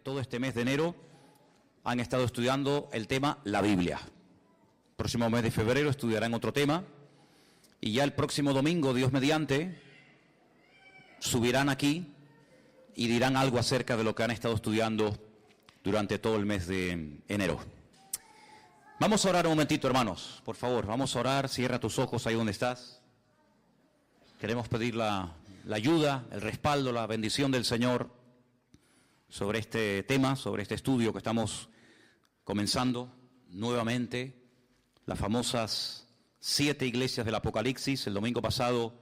todo este mes de enero han estado estudiando el tema la Biblia. El próximo mes de febrero estudiarán otro tema y ya el próximo domingo, Dios mediante, subirán aquí y dirán algo acerca de lo que han estado estudiando durante todo el mes de enero. Vamos a orar un momentito, hermanos, por favor, vamos a orar. Cierra tus ojos ahí donde estás. Queremos pedir la ayuda, el respaldo, la bendición del Señor sobre este tema, sobre este estudio que estamos comenzando nuevamente, las famosas 7 iglesias del Apocalipsis. El domingo pasado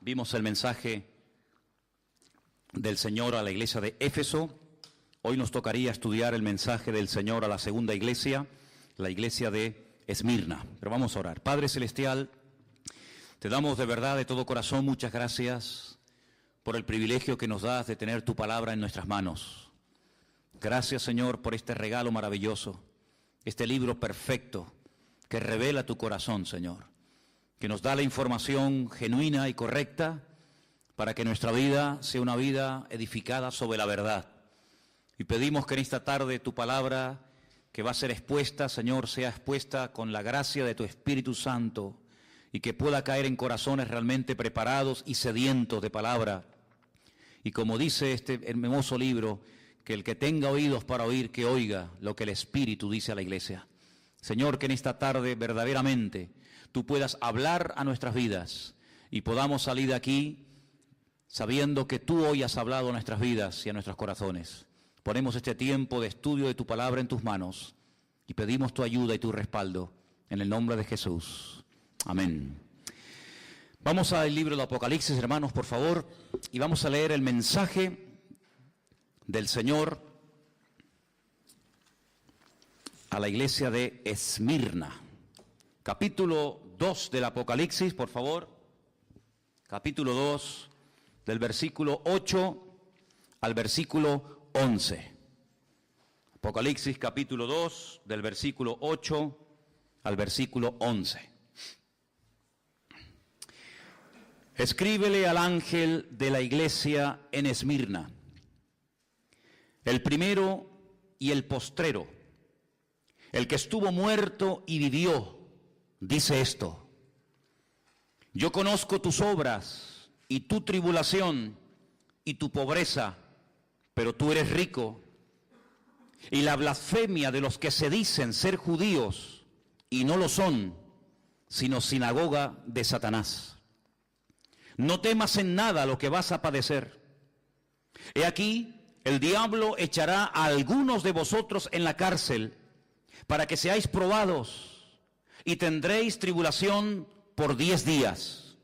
vimos el mensaje del Señor a la iglesia de Éfeso. Hoy nos tocaría estudiar el mensaje del Señor a la segunda iglesia, la iglesia de Esmirna. Pero vamos a orar. Padre Celestial, te damos de verdad, de todo corazón, muchas gracias por el privilegio que nos das de tener tu palabra en nuestras manos. Gracias, Señor, por este regalo maravilloso, este libro perfecto que revela tu corazón, Señor, que nos da la información genuina y correcta para que nuestra vida sea una vida edificada sobre la verdad. Y pedimos que en esta tarde tu palabra que va a ser expuesta, Señor, sea expuesta con la gracia de tu Espíritu Santo y que pueda caer en corazones realmente preparados y sedientos de palabra. Y como dice este hermoso libro, que el que tenga oídos para oír, que oiga lo que el Espíritu dice a la iglesia. Señor, que en esta tarde verdaderamente tú puedas hablar a nuestras vidas y podamos salir de aquí sabiendo que tú hoy has hablado a nuestras vidas y a nuestros corazones. Ponemos este tiempo de estudio de tu palabra en tus manos y pedimos tu ayuda y tu respaldo en el nombre de Jesús. Amén. Vamos al libro del Apocalipsis, hermanos, por favor, y vamos a leer el mensaje del Señor a la iglesia de Esmirna. Capítulo 2 del Apocalipsis, por favor. Capítulo 2, del versículo 8 al versículo 11. Apocalipsis capítulo 2, del versículo 8 al versículo 11. Escríbele al ángel de la iglesia en Esmirna, el primero y el postrero, el que estuvo muerto y vivió, dice esto: yo conozco tus obras y tu tribulación y tu pobreza, pero tú eres rico, y la blasfemia de los que se dicen ser judíos y no lo son, sino sinagoga de Satanás. No temas en nada lo que vas a padecer. He aquí, el diablo echará a algunos de vosotros en la cárcel para que seáis probados y tendréis tribulación por 10 días.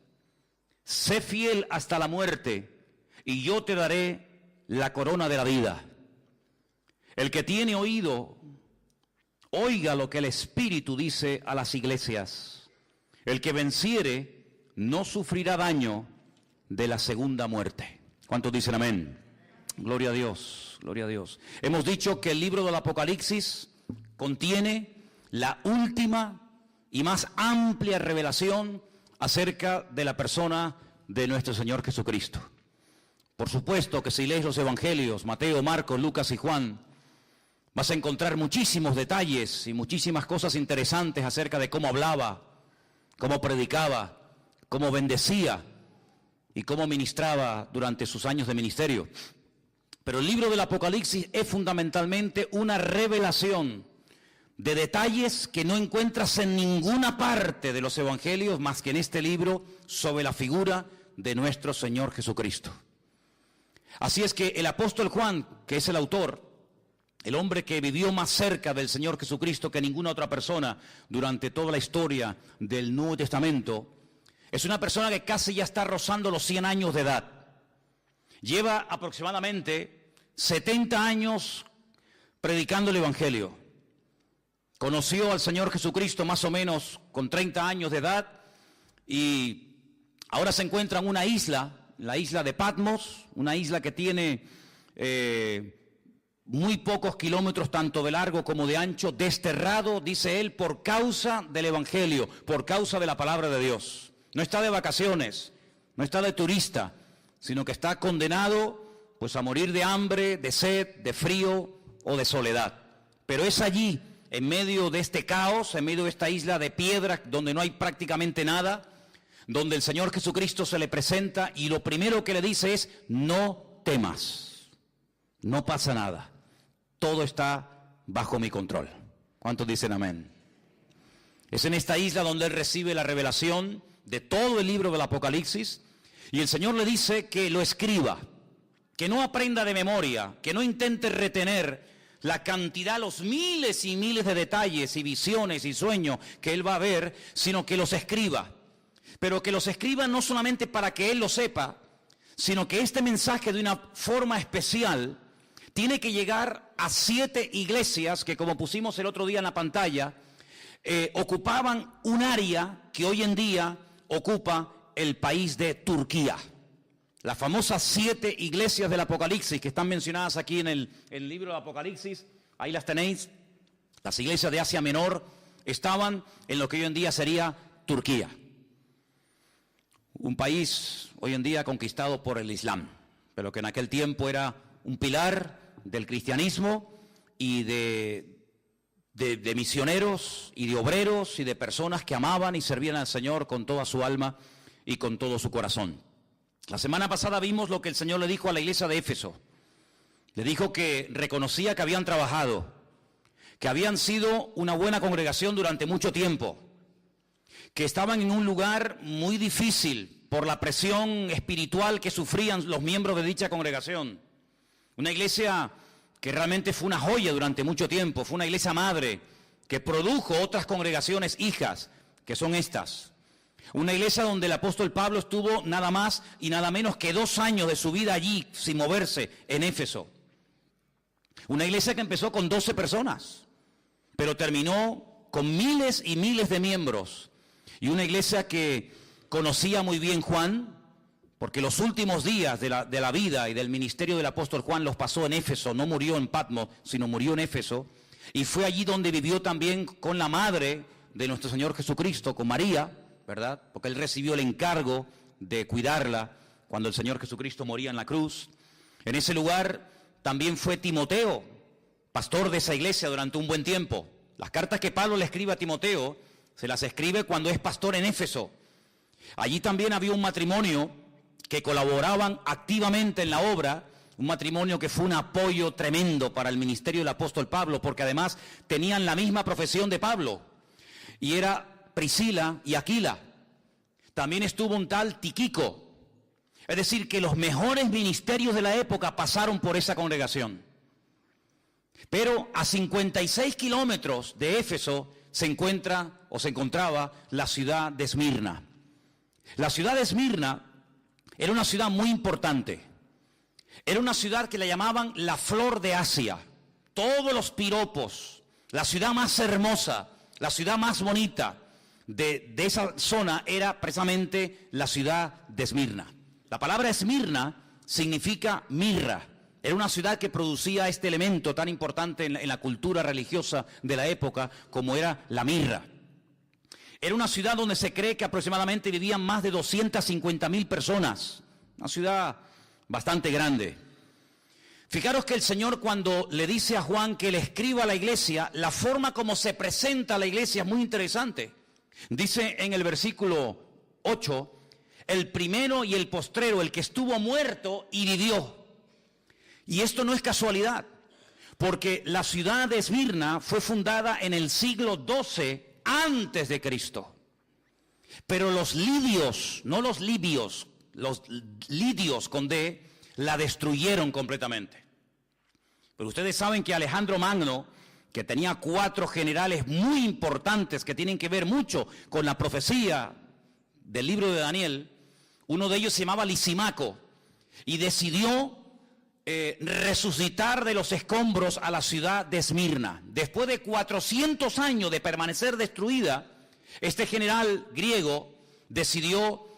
Sé fiel hasta la muerte y yo te daré la corona de la vida. El que tiene oído, oiga lo que el Espíritu dice a las iglesias. El que venciere no sufrirá daño de la segunda muerte. ¿Cuántos dicen amén? Gloria a Dios, gloria a Dios. Hemos dicho que el libro del Apocalipsis contiene la última y más amplia revelación acerca de la persona de nuestro Señor Jesucristo. Por supuesto que si lees los evangelios, Mateo, Marcos, Lucas y Juan, vas a encontrar muchísimos detalles y muchísimas cosas interesantes acerca de cómo hablaba, cómo predicaba, cómo bendecía y cómo ministraba durante sus años de ministerio. Pero el libro del Apocalipsis es fundamentalmente una revelación de detalles que no encuentras en ninguna parte de los evangelios más que en este libro sobre la figura de nuestro Señor Jesucristo. Así es que el apóstol Juan, que es el autor, el hombre que vivió más cerca del Señor Jesucristo que ninguna otra persona durante toda la historia del Nuevo Testamento, es una persona que casi ya está rozando los 100 años de edad. Lleva aproximadamente 70 años predicando el Evangelio. Conoció al Señor Jesucristo más o menos con 30 años de edad y ahora se encuentra en una isla, la isla de Patmos, una isla que tiene muy pocos kilómetros tanto de largo como de ancho, desterrado, dice él, por causa del Evangelio, por causa de la palabra de Dios. No está de vacaciones, no está de turista, sino que está condenado pues a morir de hambre, de sed, de frío o de soledad. Pero es allí, en medio de este caos, en medio de esta isla de piedra donde no hay prácticamente nada, donde el Señor Jesucristo se le presenta y lo primero que le dice es: no temas, no pasa nada, todo está bajo mi control. ¿Cuántos dicen amén? Es en esta isla donde él recibe la revelación de todo el libro del Apocalipsis y el Señor le dice que lo escriba, que no aprenda de memoria, que no intente retener la cantidad, los miles y miles de detalles y visiones y sueños que él va a ver, sino que los escriba. Pero que los escriba no solamente para que él lo sepa, sino que este mensaje de una forma especial tiene que llegar a 7 iglesias que, como pusimos el otro día en la pantalla, ocupaban un área que hoy en día ocupa el país de Turquía. Las famosas 7 iglesias del Apocalipsis que están mencionadas aquí en el libro del Apocalipsis, ahí las tenéis. Las iglesias de Asia Menor estaban en lo que hoy en día sería Turquía. Un país hoy en día conquistado por el Islam, pero que en aquel tiempo era un pilar del cristianismo y de misioneros y de obreros y de personas que amaban y servían al Señor con toda su alma y con todo su corazón. La semana pasada vimos lo que el Señor le dijo a la iglesia de Éfeso. Le dijo que reconocía que habían trabajado, que habían sido una buena congregación durante mucho tiempo, que estaban en un lugar muy difícil por la presión espiritual que sufrían los miembros de dicha congregación. Una iglesia que realmente fue una joya durante mucho tiempo, fue una iglesia madre que produjo otras congregaciones hijas, que son estas. Una iglesia donde el apóstol Pablo estuvo nada más y nada menos que 2 años de su vida allí, sin moverse, en Éfeso. Una iglesia que empezó con 12 personas, pero terminó con miles y miles de miembros. Y una iglesia que conocía muy bien Juan, porque los últimos días de la vida y del ministerio del apóstol Juan los pasó en Éfeso. No murió en Patmos, sino murió en Éfeso. Y fue allí donde vivió también con la madre de nuestro Señor Jesucristo, con María, ¿verdad? Porque él recibió el encargo de cuidarla cuando el Señor Jesucristo moría en la cruz. En ese lugar también fue Timoteo, pastor de esa iglesia durante un buen tiempo. Las cartas que Pablo le escribe a Timoteo, se las escribe cuando es pastor en Éfeso. Allí también había un matrimonio que colaboraban activamente en la obra, un matrimonio que fue un apoyo tremendo para el ministerio del apóstol Pablo, porque además tenían la misma profesión de Pablo, y era Priscila y Aquila. También estuvo un tal Tíquico. Es decir, que los mejores ministerios de la época pasaron por esa congregación. Pero a 56 kilómetros de Éfeso se encontraba la ciudad de Esmirna. La ciudad de Esmirna era una ciudad muy importante. Era una ciudad que la llamaban la flor de Asia. Todos los piropos, la ciudad más hermosa, la ciudad más bonita de esa zona era precisamente la ciudad de Esmirna. La palabra Esmirna significa mirra. Era una ciudad que producía este elemento tan importante en la cultura religiosa de la época como era la mirra. Era una ciudad donde se cree que aproximadamente vivían más de 250,000 personas. Una ciudad bastante grande. Fijaros que el Señor, cuando le dice a Juan que le escriba a la iglesia, la forma como se presenta a la iglesia es muy interesante. Dice en el versículo 8, el primero y el postrero, el que estuvo muerto y vivió. Y esto no es casualidad, porque la ciudad de Esmirna fue fundada en el siglo XII antes de Cristo. Pero los lidios, no los libios, los lidios con D, la destruyeron completamente. Pero ustedes saben que Alejandro Magno, que tenía 4 generales muy importantes que tienen que ver mucho con la profecía del libro de Daniel, uno de ellos se llamaba Lisimaco, y decidió resucitar de los escombros a la ciudad de Esmirna. Después de 400 años de permanecer destruida, este general griego decidió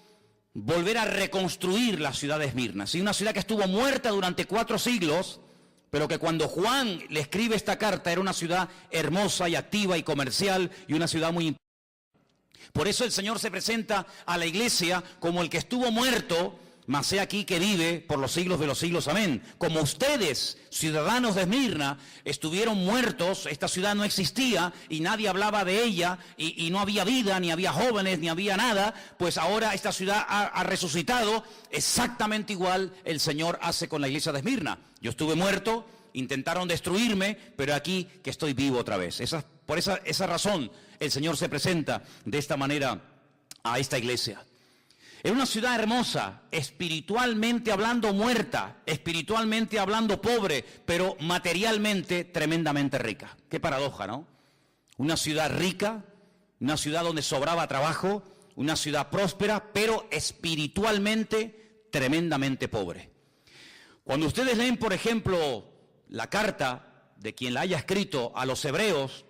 volver a reconstruir la ciudad de Esmirna. ¿Sí? Una ciudad que estuvo muerta durante 4 siglos, pero que cuando Juan le escribe esta carta era una ciudad hermosa y activa y comercial y una ciudad muy importante. Por eso el Señor se presenta a la iglesia como el que estuvo muerto, mas he aquí que vive por los siglos de los siglos, amén. Como ustedes, ciudadanos de Esmirna, estuvieron muertos, esta ciudad no existía y nadie hablaba de ella y no había vida, ni había jóvenes, ni había nada, pues ahora esta ciudad ha resucitado. Exactamente igual el Señor hace con la iglesia de Esmirna. Yo estuve muerto, intentaron destruirme, pero aquí que estoy vivo otra vez. Por esa razón el Señor se presenta de esta manera a esta iglesia. Es una ciudad hermosa, espiritualmente hablando muerta, espiritualmente hablando pobre, pero materialmente tremendamente rica. Qué paradoja, ¿no? Una ciudad rica, una ciudad donde sobraba trabajo, una ciudad próspera, pero espiritualmente tremendamente pobre. Cuando ustedes leen, por ejemplo, la carta de quien la haya escrito a los hebreos,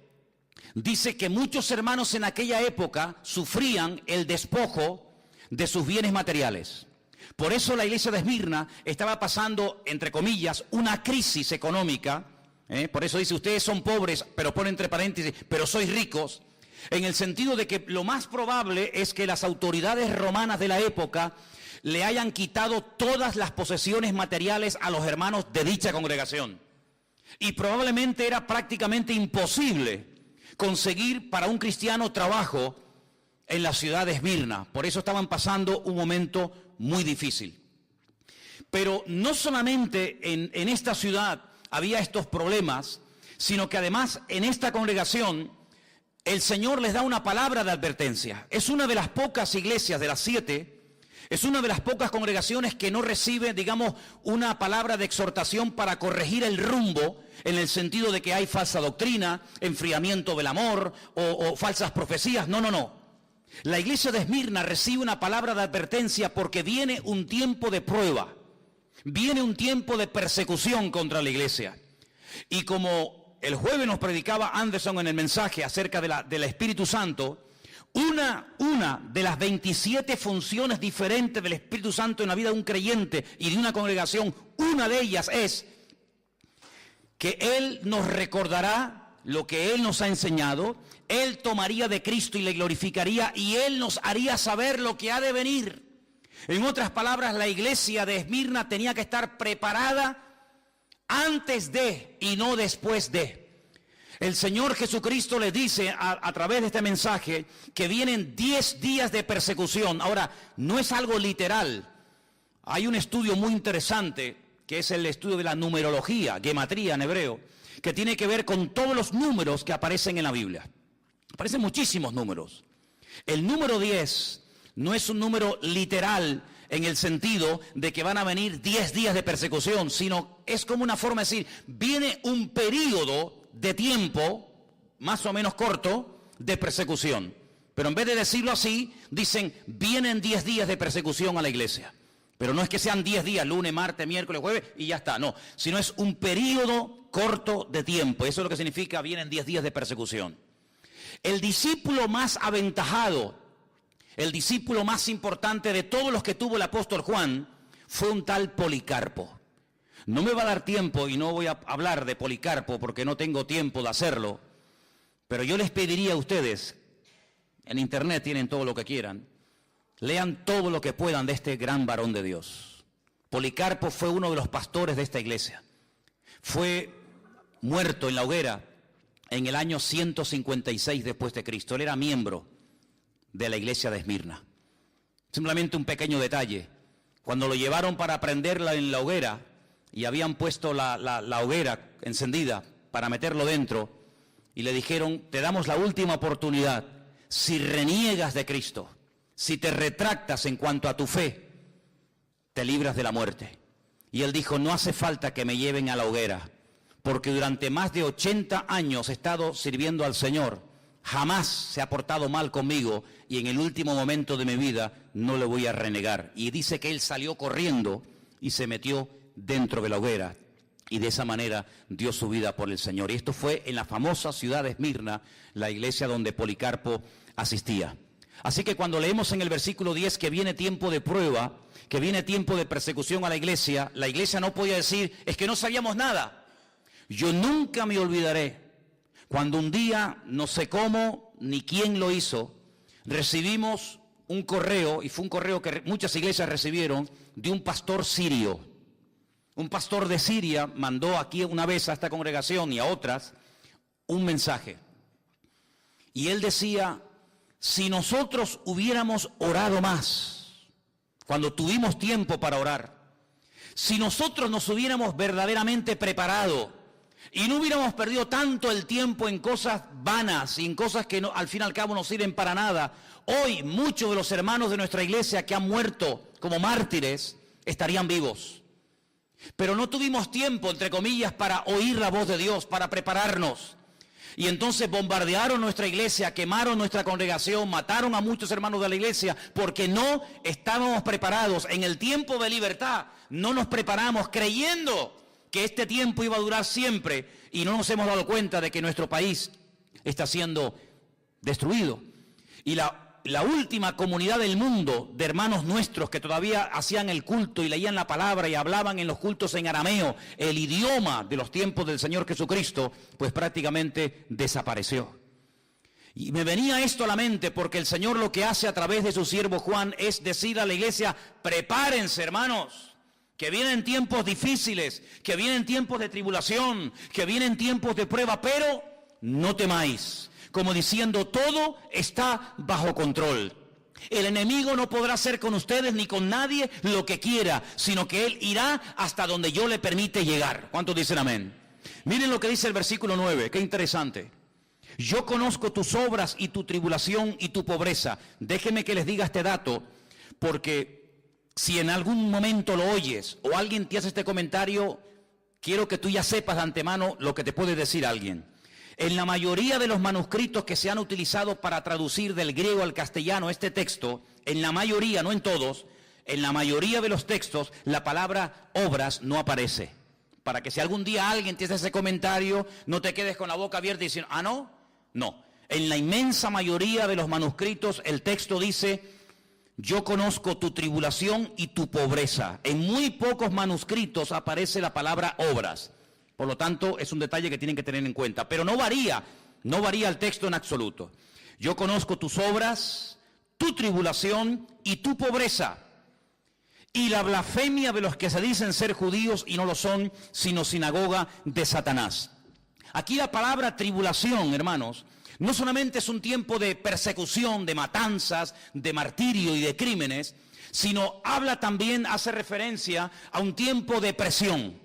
dice que muchos hermanos en aquella época sufrían el despojo de sus bienes materiales. Por eso la iglesia de Esmirna estaba pasando, entre comillas, una crisis económica. Por eso dice, ustedes son pobres, pero pone entre paréntesis, pero sois ricos, en el sentido de que lo más probable es que las autoridades romanas de la época le hayan quitado todas las posesiones materiales a los hermanos de dicha congregación. Y probablemente era prácticamente imposible conseguir para un cristiano trabajo en la ciudad de Esmirna. Por eso estaban pasando un momento muy difícil. Pero no solamente en esta ciudad había estos problemas, sino que además en esta congregación el Señor les da una palabra de advertencia. Es una de las pocas iglesias de las 7, es una de las pocas congregaciones que no recibe, digamos, una palabra de exhortación para corregir el rumbo, en el sentido de que hay falsa doctrina, enfriamiento del amor o falsas profecías. No. La iglesia de Esmirna recibe una palabra de advertencia porque viene un tiempo de prueba, viene un tiempo de persecución contra la iglesia. Y como el jueves nos predicaba Anderson en el mensaje acerca del Espíritu Santo, una de las 27 funciones diferentes del Espíritu Santo en la vida de un creyente y de una congregación, una de ellas es que Él nos recordará lo que Él nos ha enseñado, Él tomaría de Cristo y le glorificaría, y Él nos haría saber lo que ha de venir. En otras palabras, la iglesia de Esmirna tenía que estar preparada antes de y no después de. El Señor Jesucristo les dice a través de este mensaje que vienen 10 días de persecución. Ahora, no es algo literal. Hay un estudio muy interesante, que es el estudio de la numerología, gematría en hebreo, que tiene que ver con todos los números que aparecen en la Biblia. Aparecen muchísimos números. El número 10 no es un número literal en el sentido de que van a venir 10 días de persecución, sino es como una forma de decir, viene un periodo de tiempo, más o menos corto, de persecución. Pero en vez de decirlo así, dicen, vienen 10 días de persecución a la iglesia. Pero no es que sean 10 días, lunes, martes, miércoles, jueves, y ya está, no. Sino es un periodo corto de tiempo. Eso es lo que significa, vienen 10 días de persecución. El discípulo más aventajado, el discípulo más importante de todos los que tuvo el apóstol Juan, fue un tal Policarpo. No me va a dar tiempo y no voy a hablar de Policarpo porque no tengo tiempo de hacerlo, pero yo les pediría a ustedes, en internet tienen todo lo que quieran, lean todo lo que puedan de este gran varón de Dios. Policarpo fue uno de los pastores de esta iglesia. Fue muerto en la hoguera en el año 156 después de Cristo. Él era miembro de la iglesia de Esmirna. Simplemente un pequeño detalle. Cuando lo llevaron para prenderla en la hoguera y habían puesto la hoguera encendida para meterlo dentro y le dijeron, te damos la última oportunidad, si reniegas de Cristo, si te retractas en cuanto a tu fe, te libras de la muerte. Y él dijo, no hace falta que me lleven a la hoguera, porque durante más de 80 años he estado sirviendo al Señor, jamás se ha portado mal conmigo y en el último momento de mi vida no le voy a renegar. Y dice que él salió corriendo y se metió dentro de la hoguera y de esa manera dio su vida por el Señor. Y esto fue en la famosa ciudad de Esmirna, la iglesia donde Policarpo asistía. Así que cuando leemos en el versículo 10 que viene tiempo de prueba, que viene tiempo de persecución a la iglesia no podía decir, es que no sabíamos nada. Yo nunca me olvidaré cuando un día, no sé cómo ni quién lo hizo, recibimos un correo, y fue un correo que muchas iglesias recibieron, de un pastor sirio. Un pastor de Siria mandó aquí una vez a esta congregación y a otras un mensaje. Y él decía, si nosotros hubiéramos orado más, cuando tuvimos tiempo para orar, si nosotros nos hubiéramos verdaderamente preparado y no hubiéramos perdido tanto el tiempo en cosas vanas y en cosas que no, al fin y al cabo no sirven para nada, hoy muchos de los hermanos de nuestra iglesia que han muerto como mártires estarían vivos. Pero no tuvimos tiempo, entre comillas, para oír la voz de Dios, para prepararnos. Y entonces bombardearon nuestra iglesia, quemaron nuestra congregación, mataron a muchos hermanos de la iglesia, porque no estábamos preparados. En el tiempo de libertad no nos preparamos creyendo que este tiempo iba a durar siempre, y no nos hemos dado cuenta de que nuestro país está siendo destruido. Y la última comunidad del mundo de hermanos nuestros que todavía hacían el culto y leían la palabra y hablaban en los cultos en arameo, el idioma de los tiempos del Señor Jesucristo, pues prácticamente desapareció. Y me venía esto a la mente porque el Señor lo que hace a través de su siervo Juan es decir a la iglesia, prepárense hermanos, que vienen tiempos difíciles, que vienen tiempos de tribulación, que vienen tiempos de prueba, pero no temáis. Como diciendo, todo está bajo control. El enemigo no podrá hacer con ustedes ni con nadie lo que quiera, sino que él irá hasta donde yo le permite llegar. ¿Cuántos dicen amén? Miren lo que dice el versículo 9, qué interesante. Yo conozco tus obras y tu tribulación y tu pobreza. Déjenme que les diga este dato, porque si en algún momento lo oyes o alguien te hace este comentario, quiero que tú ya sepas de antemano lo que te puede decir alguien. En la mayoría de los manuscritos que se han utilizado para traducir del griego al castellano este texto, en la mayoría, no en todos, en la mayoría de los textos, la palabra obras no aparece. Para que si algún día alguien te hace ese comentario, no te quedes con la boca abierta y diciendo, ¿no? No. En la inmensa mayoría de los manuscritos, el texto dice, yo conozco tu tribulación y tu pobreza. En muy pocos manuscritos aparece la palabra obras. Por lo tanto, es un detalle que tienen que tener en cuenta. Pero no varía el texto en absoluto. Yo conozco tus obras, tu tribulación y tu pobreza, y la blasfemia de los que se dicen ser judíos y no lo son, sino sinagoga de Satanás. Aquí la palabra tribulación, hermanos, no solamente es un tiempo de persecución, de matanzas, de martirio y de crímenes, sino habla también, hace referencia a un tiempo de presión.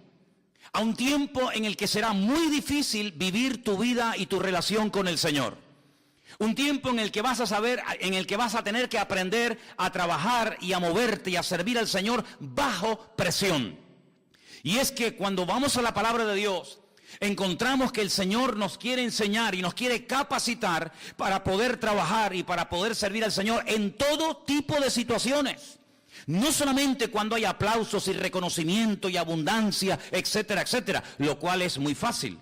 A un tiempo en el que será muy difícil vivir tu vida y tu relación con el Señor. Un tiempo en el que vas a tener que aprender a trabajar y a moverte y a servir al Señor bajo presión. Y es que cuando vamos a la palabra de Dios, encontramos que el Señor nos quiere enseñar y nos quiere capacitar para poder trabajar y para poder servir al Señor en todo tipo de situaciones. No solamente cuando hay aplausos y reconocimiento y abundancia, etcétera, etcétera, lo cual es muy fácil,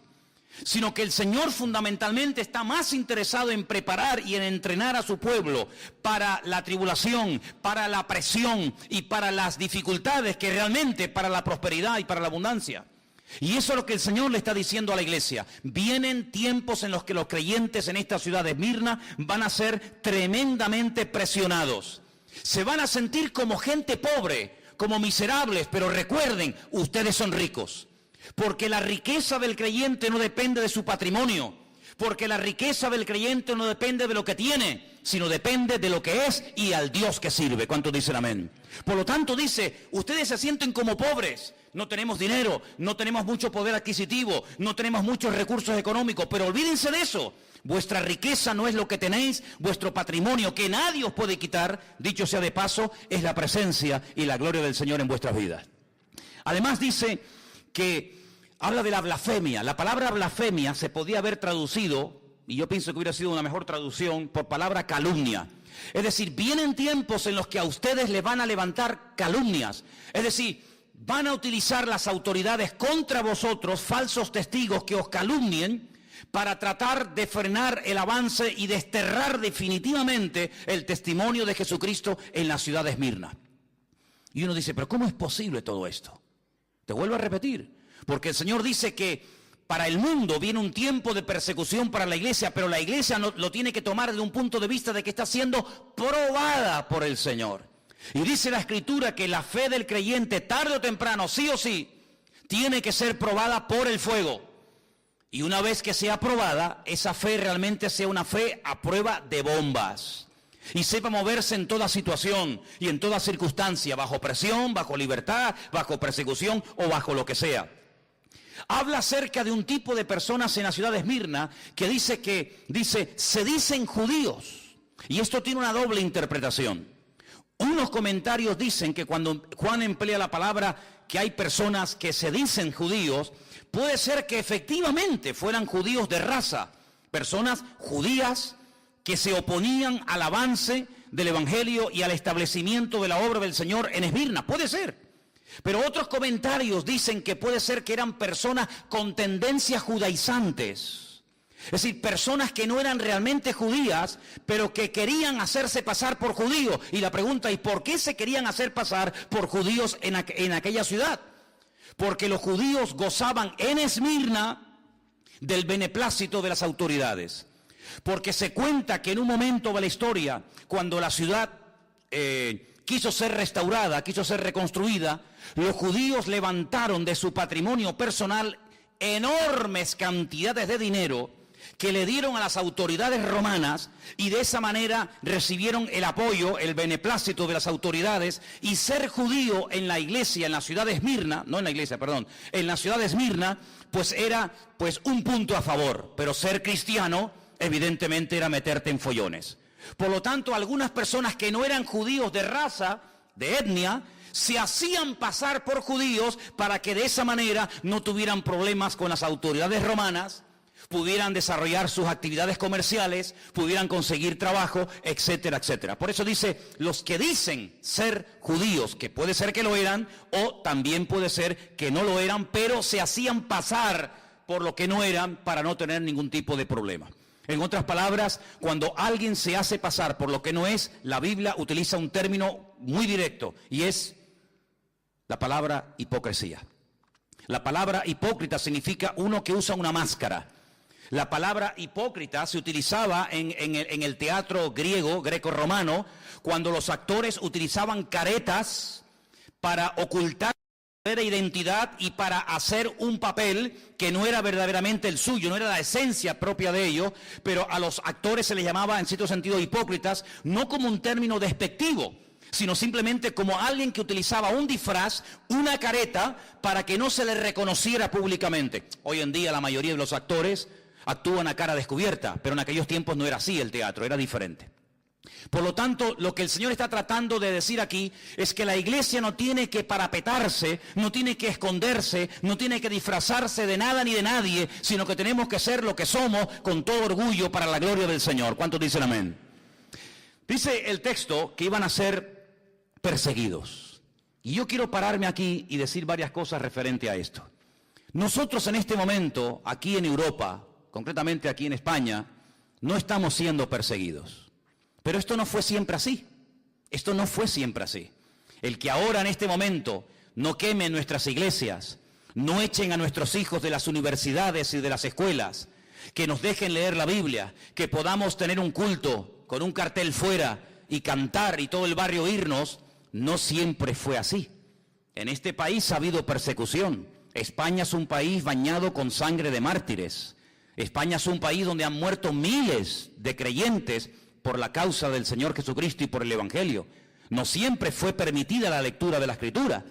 sino que el Señor fundamentalmente está más interesado en preparar y en entrenar a su pueblo para la tribulación, para la presión y para las dificultades que realmente para la prosperidad y para la abundancia. Y eso es lo que el Señor le está diciendo a la iglesia. Vienen tiempos en los que los creyentes en esta ciudad de Esmirna van a ser tremendamente presionados. Se van a sentir como gente pobre, como miserables, pero recuerden, ustedes son ricos. Porque la riqueza del creyente no depende de su patrimonio, porque la riqueza del creyente no depende de lo que tiene, sino depende de lo que es y al Dios que sirve. ¿Cuántos dicen amén? Por lo tanto dice, ustedes se sienten como pobres, no tenemos dinero, no tenemos mucho poder adquisitivo, no tenemos muchos recursos económicos, pero olvídense de eso. Vuestra riqueza no es lo que tenéis, vuestro patrimonio que nadie os puede quitar, dicho sea de paso, es la presencia y la gloria del Señor en vuestras vidas. Además dice que habla de la blasfemia. La palabra blasfemia se podía haber traducido, y yo pienso que hubiera sido una mejor traducción, por palabra calumnia. Es decir, vienen tiempos en los que a ustedes les van a levantar calumnias. Es decir, van a utilizar las autoridades contra vosotros, falsos testigos que os calumnien, para tratar de frenar el avance y desterrar definitivamente el testimonio de Jesucristo en la ciudad de Esmirna. Y uno dice, pero ¿cómo es posible todo esto? Te vuelvo a repetir, porque el Señor dice que para el mundo viene un tiempo de persecución para la iglesia, pero la iglesia lo tiene que tomar desde un punto de vista de que está siendo probada por el Señor. Y dice la Escritura que la fe del creyente, tarde o temprano, sí o sí, tiene que ser probada por el fuego. Y una vez que sea probada, esa fe realmente sea una fe a prueba de bombas. Y sepa moverse en toda situación y en toda circunstancia, bajo presión, bajo libertad, bajo persecución o bajo lo que sea. Habla acerca de un tipo de personas en la ciudad de Esmirna que se dicen judíos. Y esto tiene una doble interpretación. Unos comentarios dicen que cuando Juan emplea la palabra que hay personas que se dicen judíos, puede ser que efectivamente fueran judíos de raza, personas judías que se oponían al avance del evangelio y al establecimiento de la obra del Señor en Esmirna. Puede ser. Pero otros comentarios dicen que puede ser que eran personas con tendencias judaizantes. Es decir, personas que no eran realmente judías, pero que querían hacerse pasar por judíos. Y la pregunta es, ¿por qué se querían hacer pasar por judíos en aquella ciudad? Porque los judíos gozaban en Esmirna del beneplácito de las autoridades. Porque se cuenta que en un momento de la historia, cuando la ciudad quiso ser restaurada, quiso ser reconstruida, los judíos levantaron de su patrimonio personal enormes cantidades de dinero que le dieron a las autoridades romanas y de esa manera recibieron el apoyo, el beneplácito de las autoridades. Y ser judío en la iglesia, en la ciudad de Esmirna, no en la iglesia, perdón, en la ciudad de Esmirna, pues era un punto a favor, pero ser cristiano evidentemente era meterte en follones. Por lo tanto, algunas personas que no eran judíos de raza, de etnia, se hacían pasar por judíos para que de esa manera no tuvieran problemas con las autoridades romanas, pudieran desarrollar sus actividades comerciales, pudieran conseguir trabajo, etcétera, etcétera. Por eso dice, los que dicen ser judíos, que puede ser que lo eran, o también puede ser que no lo eran, pero se hacían pasar por lo que no eran para no tener ningún tipo de problema. En otras palabras, cuando alguien se hace pasar por lo que no es, la Biblia utiliza un término muy directo y es la palabra hipocresía. La palabra hipócrita significa uno que usa una máscara. La palabra hipócrita se utilizaba en el teatro greco-romano, cuando los actores utilizaban caretas para ocultar la identidad y para hacer un papel que no era verdaderamente el suyo, no era la esencia propia de ellos, pero a los actores se les llamaba en cierto sentido hipócritas, no como un término despectivo, sino simplemente como alguien que utilizaba un disfraz, una careta, para que no se le reconociera públicamente. Hoy en día la mayoría de los actores actúan a cara descubierta, pero en aquellos tiempos no era así el teatro, era diferente. Por lo tanto, lo que el Señor está tratando de decir aquí es que la iglesia no tiene que parapetarse, no tiene que esconderse, no tiene que disfrazarse de nada ni de nadie, sino que tenemos que ser lo que somos con todo orgullo para la gloria del Señor. ¿Cuántos dicen amén? Dice el texto que iban a ser perseguidos. Y yo quiero pararme aquí y decir varias cosas referente a esto. Nosotros en este momento, aquí en Europa, concretamente aquí en España, no estamos siendo perseguidos. Pero esto no fue siempre así. Esto no fue siempre así. El que ahora en este momento no quemen nuestras iglesias, no echen a nuestros hijos de las universidades y de las escuelas, que nos dejen leer la Biblia, que podamos tener un culto con un cartel fuera y cantar y todo el barrio irnos, no siempre fue así. En este país ha habido persecución. España es un país bañado con sangre de mártires. España es un país donde han muerto miles de creyentes por la causa del Señor Jesucristo y por el Evangelio. No siempre fue permitida la lectura de la Escritura.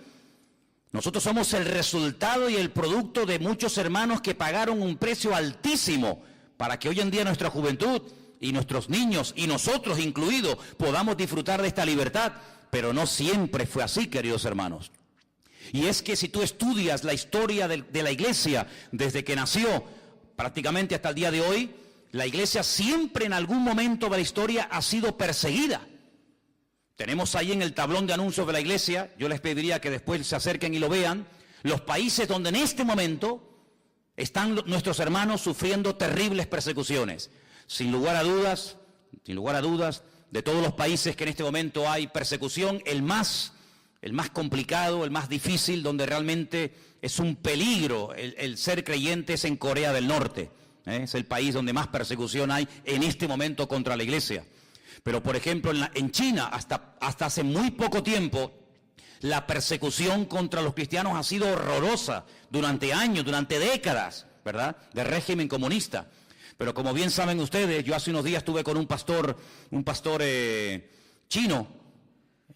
Nosotros somos el resultado y el producto de muchos hermanos que pagaron un precio altísimo para que hoy en día nuestra juventud y nuestros niños, y nosotros incluidos, podamos disfrutar de esta libertad. Pero no siempre fue así, queridos hermanos. Y es que si tú estudias la historia de la iglesia desde que nació prácticamente hasta el día de hoy, la iglesia siempre en algún momento de la historia ha sido perseguida. Tenemos ahí en el tablón de anuncios de la iglesia, yo les pediría que después se acerquen y lo vean, los países donde en este momento están nuestros hermanos sufriendo terribles persecuciones. Sin lugar a dudas, de todos los países que en este momento hay persecución, el más complicado, el más difícil, donde realmente es un peligro el ser creyente, es en Corea del Norte. Es el país donde más persecución hay en este momento contra la iglesia. Pero por ejemplo en China, hasta hace muy poco tiempo, la persecución contra los cristianos ha sido horrorosa durante años, durante décadas, ¿verdad?, del régimen comunista. Pero como bien saben ustedes, yo hace unos días estuve con un pastor chino,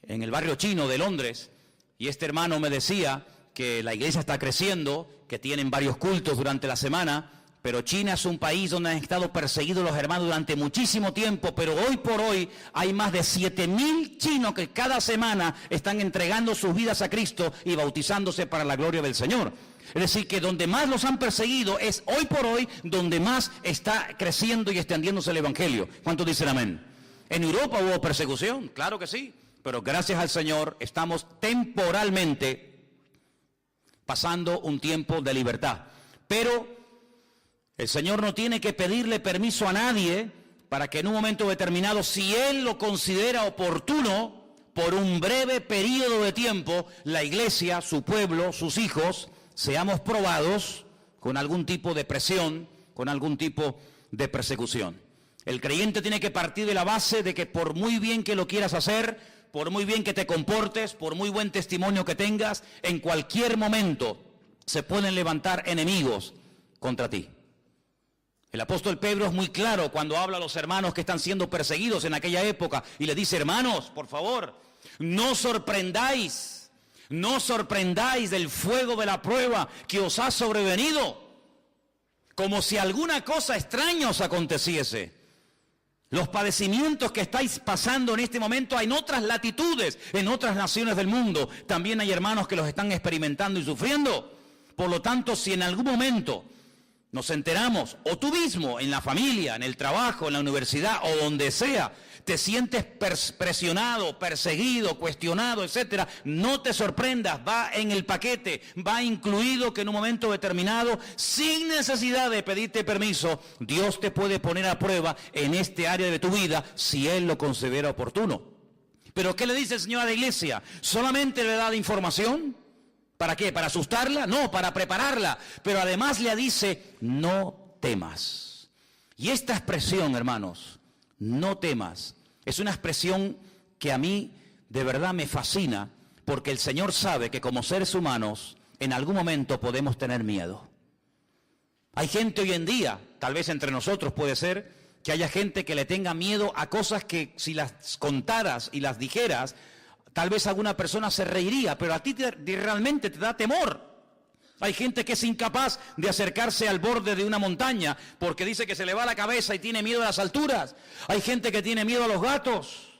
en el barrio chino de Londres, y este hermano me decía que la iglesia está creciendo, que tienen varios cultos durante la semana, pero China es un país donde han estado perseguidos los hermanos durante muchísimo tiempo, pero hoy por hoy hay más de 7,000 chinos que cada semana están entregando sus vidas a Cristo y bautizándose para la gloria del Señor. Es decir, que donde más los han perseguido es hoy por hoy donde más está creciendo y extendiéndose el Evangelio. ¿Cuántos dicen amén? ¿En Europa hubo persecución? Claro que sí, pero gracias al Señor estamos temporalmente pasando un tiempo de libertad. Pero el Señor no tiene que pedirle permiso a nadie para que en un momento determinado, si Él lo considera oportuno, por un breve periodo de tiempo, la iglesia, su pueblo, sus hijos, seamos probados con algún tipo de presión, con algún tipo de persecución. El creyente tiene que partir de la base de que por muy bien que lo quieras hacer, por muy bien que te comportes, por muy buen testimonio que tengas, en cualquier momento se pueden levantar enemigos contra ti. El apóstol Pedro es muy claro cuando habla a los hermanos que están siendo perseguidos en aquella época y les dice: hermanos, por favor, no sorprendáis del fuego de la prueba que os ha sobrevenido, como si alguna cosa extraña os aconteciese. Los padecimientos que estáis pasando en este momento en otras latitudes, en otras naciones del mundo, también hay hermanos que los están experimentando y sufriendo. Por lo tanto, si en algún momento nos enteramos, o tú mismo, en la familia, en el trabajo, en la universidad, o donde sea, te sientes presionado, perseguido, cuestionado, etcétera, no te sorprendas, va en el paquete, va incluido que en un momento determinado, sin necesidad de pedirte permiso, Dios te puede poner a prueba en este área de tu vida si Él lo considera oportuno. ¿Pero qué le dice el Señor a la iglesia? ¿Solamente le da la información? ¿Para qué? ¿Para asustarla? No, para prepararla. Pero además le dice: no temas. Y esta expresión, hermanos, no temas, es una expresión que a mí de verdad me fascina, porque el Señor sabe que como seres humanos en algún momento podemos tener miedo. Hay gente hoy en día, tal vez entre nosotros puede ser, que haya gente que le tenga miedo a cosas que si las contaras y las dijeras, tal vez alguna persona se reiría, pero a ti realmente te da temor. Hay gente que es incapaz de acercarse al borde de una montaña porque dice que se le va la cabeza y tiene miedo a las alturas. Hay gente que tiene miedo a los gatos.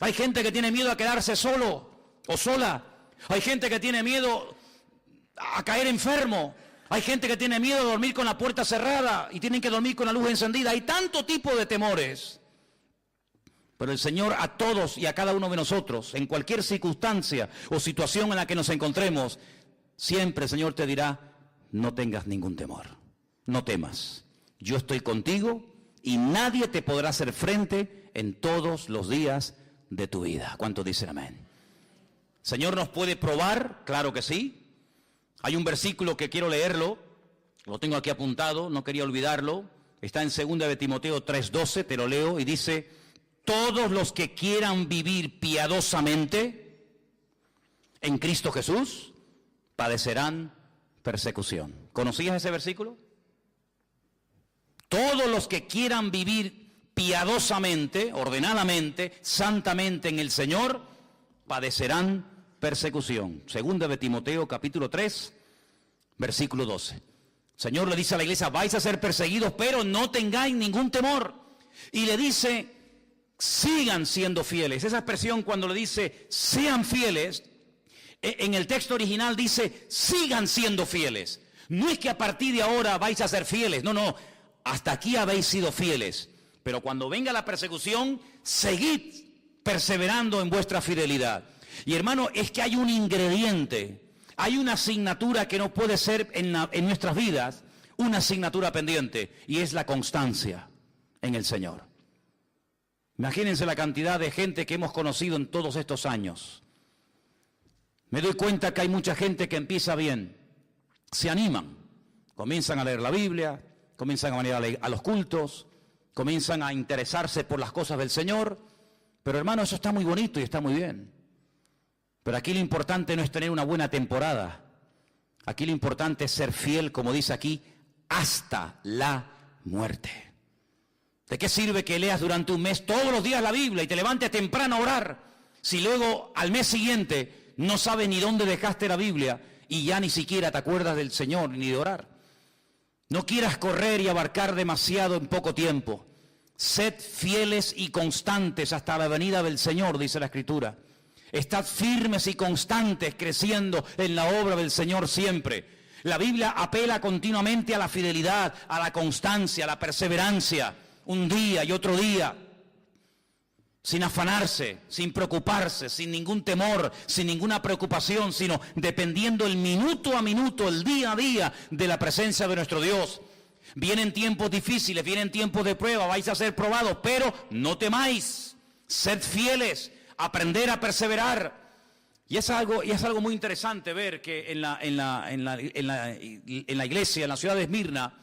Hay gente que tiene miedo a quedarse solo o sola. Hay gente que tiene miedo a caer enfermo. Hay gente que tiene miedo a dormir con la puerta cerrada y tienen que dormir con la luz encendida. Hay tanto tipo de temores. Pero el Señor a todos y a cada uno de nosotros, en cualquier circunstancia o situación en la que nos encontremos, siempre el Señor te dirá: no tengas ningún temor, no temas. Yo estoy contigo y nadie te podrá hacer frente en todos los días de tu vida. ¿Cuántos dicen amén? ¿El Señor nos puede probar? Claro que sí. Hay un versículo que quiero leerlo, lo tengo aquí apuntado, no quería olvidarlo. Está en 2 de Timoteo 3:12, te lo leo y dice: todos los que quieran vivir piadosamente en Cristo Jesús padecerán persecución. ¿Conocías ese versículo? Todos los que quieran vivir piadosamente, ordenadamente, santamente en el Señor, padecerán persecución. 2 de Timoteo capítulo 3, versículo 12. El Señor le dice a la iglesia: vais a ser perseguidos, pero no tengáis ningún temor. Y le dice: sigan siendo fieles. Esa expresión cuando le dice sean fieles, en el texto original dice sigan siendo fieles. No es que a partir de ahora vais a ser fieles, no, hasta aquí habéis sido fieles. Pero cuando venga la persecución, seguid perseverando en vuestra fidelidad. Y hermano, es que hay un ingrediente, hay una asignatura que no puede ser en nuestras vidas, una asignatura pendiente, y es la constancia en el Señor. Imagínense la cantidad de gente que hemos conocido en todos estos años. Me doy cuenta que hay mucha gente que empieza bien, se animan, comienzan a leer la Biblia, comienzan a venir a los cultos, comienzan a interesarse por las cosas del Señor. Pero hermano, eso está muy bonito y está muy bien. Pero aquí lo importante no es tener una buena temporada. Aquí lo importante es ser fiel, como dice aquí, hasta la muerte. ¿De qué sirve que leas durante un mes todos los días la Biblia y te levantes temprano a orar, si luego al mes siguiente no sabes ni dónde dejaste la Biblia y ya ni siquiera te acuerdas del Señor ni de orar? No quieras correr y abarcar demasiado en poco tiempo. Sed fieles y constantes hasta la venida del Señor, dice la Escritura. Estad firmes y constantes creciendo en la obra del Señor siempre. La Biblia apela continuamente a la fidelidad, a la constancia, a la perseverancia, un día y otro día, sin afanarse, sin preocuparse, sin ningún temor, sin ninguna preocupación, sino dependiendo el minuto a minuto, el día a día de la presencia de nuestro Dios. Vienen tiempos difíciles, vienen tiempos de prueba, vais a ser probados, pero no temáis, sed fieles, aprender a perseverar. Y es algo muy interesante ver que en la iglesia, en la ciudad de Esmirna,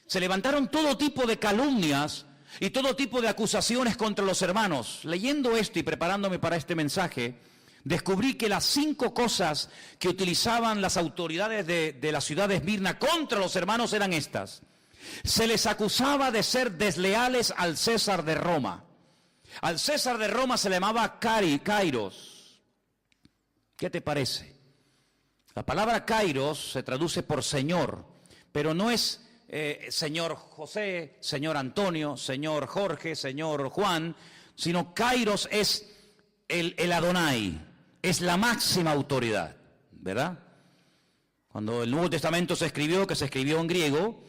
se levantaron todo tipo de calumnias y todo tipo de acusaciones contra los hermanos. Leyendo esto y preparándome para este mensaje, descubrí que las 5 cosas que utilizaban las autoridades de la ciudad de Esmirna contra los hermanos eran estas. Se les acusaba de ser desleales al César de Roma. Al César de Roma se le llamaba Kairos. ¿Qué te parece? La palabra Kairos se traduce por señor, pero no es señor José, señor Antonio, señor Jorge, señor Juan, sino Kairos es el Adonai, es la máxima autoridad, ¿verdad? Cuando el Nuevo Testamento se escribió, que se escribió en griego,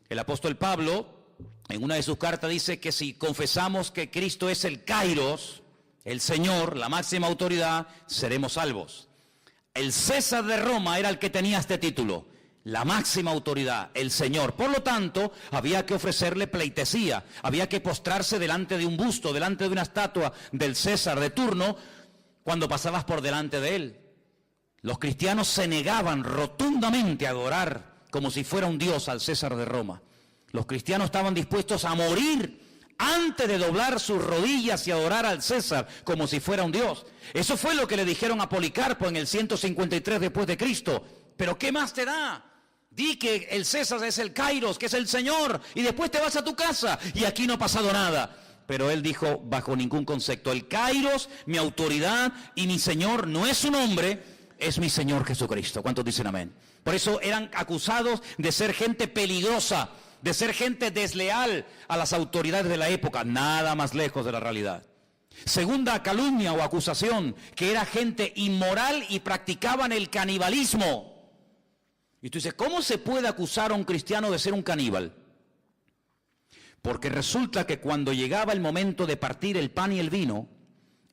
el apóstol Pablo, en una de sus cartas dice que si confesamos que Cristo es el Kairos, el Señor, la máxima autoridad, seremos salvos. El César de Roma era el que tenía este título, la máxima autoridad, el Señor. Por lo tanto, había que ofrecerle pleitesía, había que postrarse delante de un busto, delante de una estatua del César de turno, cuando pasabas por delante de él. Los cristianos se negaban rotundamente a adorar como si fuera un dios al César de Roma. Los cristianos estaban dispuestos a morir antes de doblar sus rodillas y adorar al César como si fuera un dios. Eso fue lo que le dijeron a Policarpo en el 153 después de Cristo. Pero ¿qué más te da? Di que el César es el Kairos, que es el Señor, y después te vas a tu casa y aquí no ha pasado nada. Pero él dijo, bajo ningún concepto, el Kairos, mi autoridad y mi Señor no es un hombre, es mi Señor Jesucristo. ¿Cuántos dicen amén? Por eso eran acusados de ser gente peligrosa, de ser gente desleal a las autoridades de la época, nada más lejos de la realidad. Segunda calumnia o acusación, que era gente inmoral y practicaban el canibalismo. Y tú dices, ¿cómo se puede acusar a un cristiano de ser un caníbal? Porque resulta que cuando llegaba el momento de partir el pan y el vino,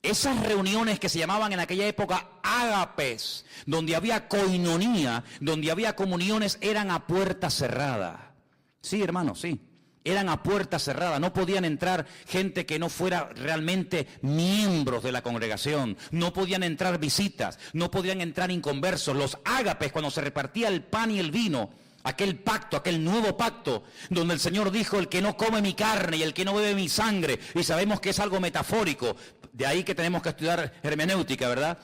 esas reuniones que se llamaban en aquella época ágapes, donde había coinonía, donde había comuniones, eran a puerta cerrada. Sí, hermano, sí. Eran a puerta cerrada. No podían entrar gente que no fuera realmente miembros de la congregación. No podían entrar visitas. No podían entrar inconversos. Los ágapes, cuando se repartía el pan y el vino, aquel pacto, aquel nuevo pacto, donde el Señor dijo, el que no come mi carne y el que no bebe mi sangre, y sabemos que es algo metafórico, de ahí que tenemos que estudiar hermenéutica, ¿verdad?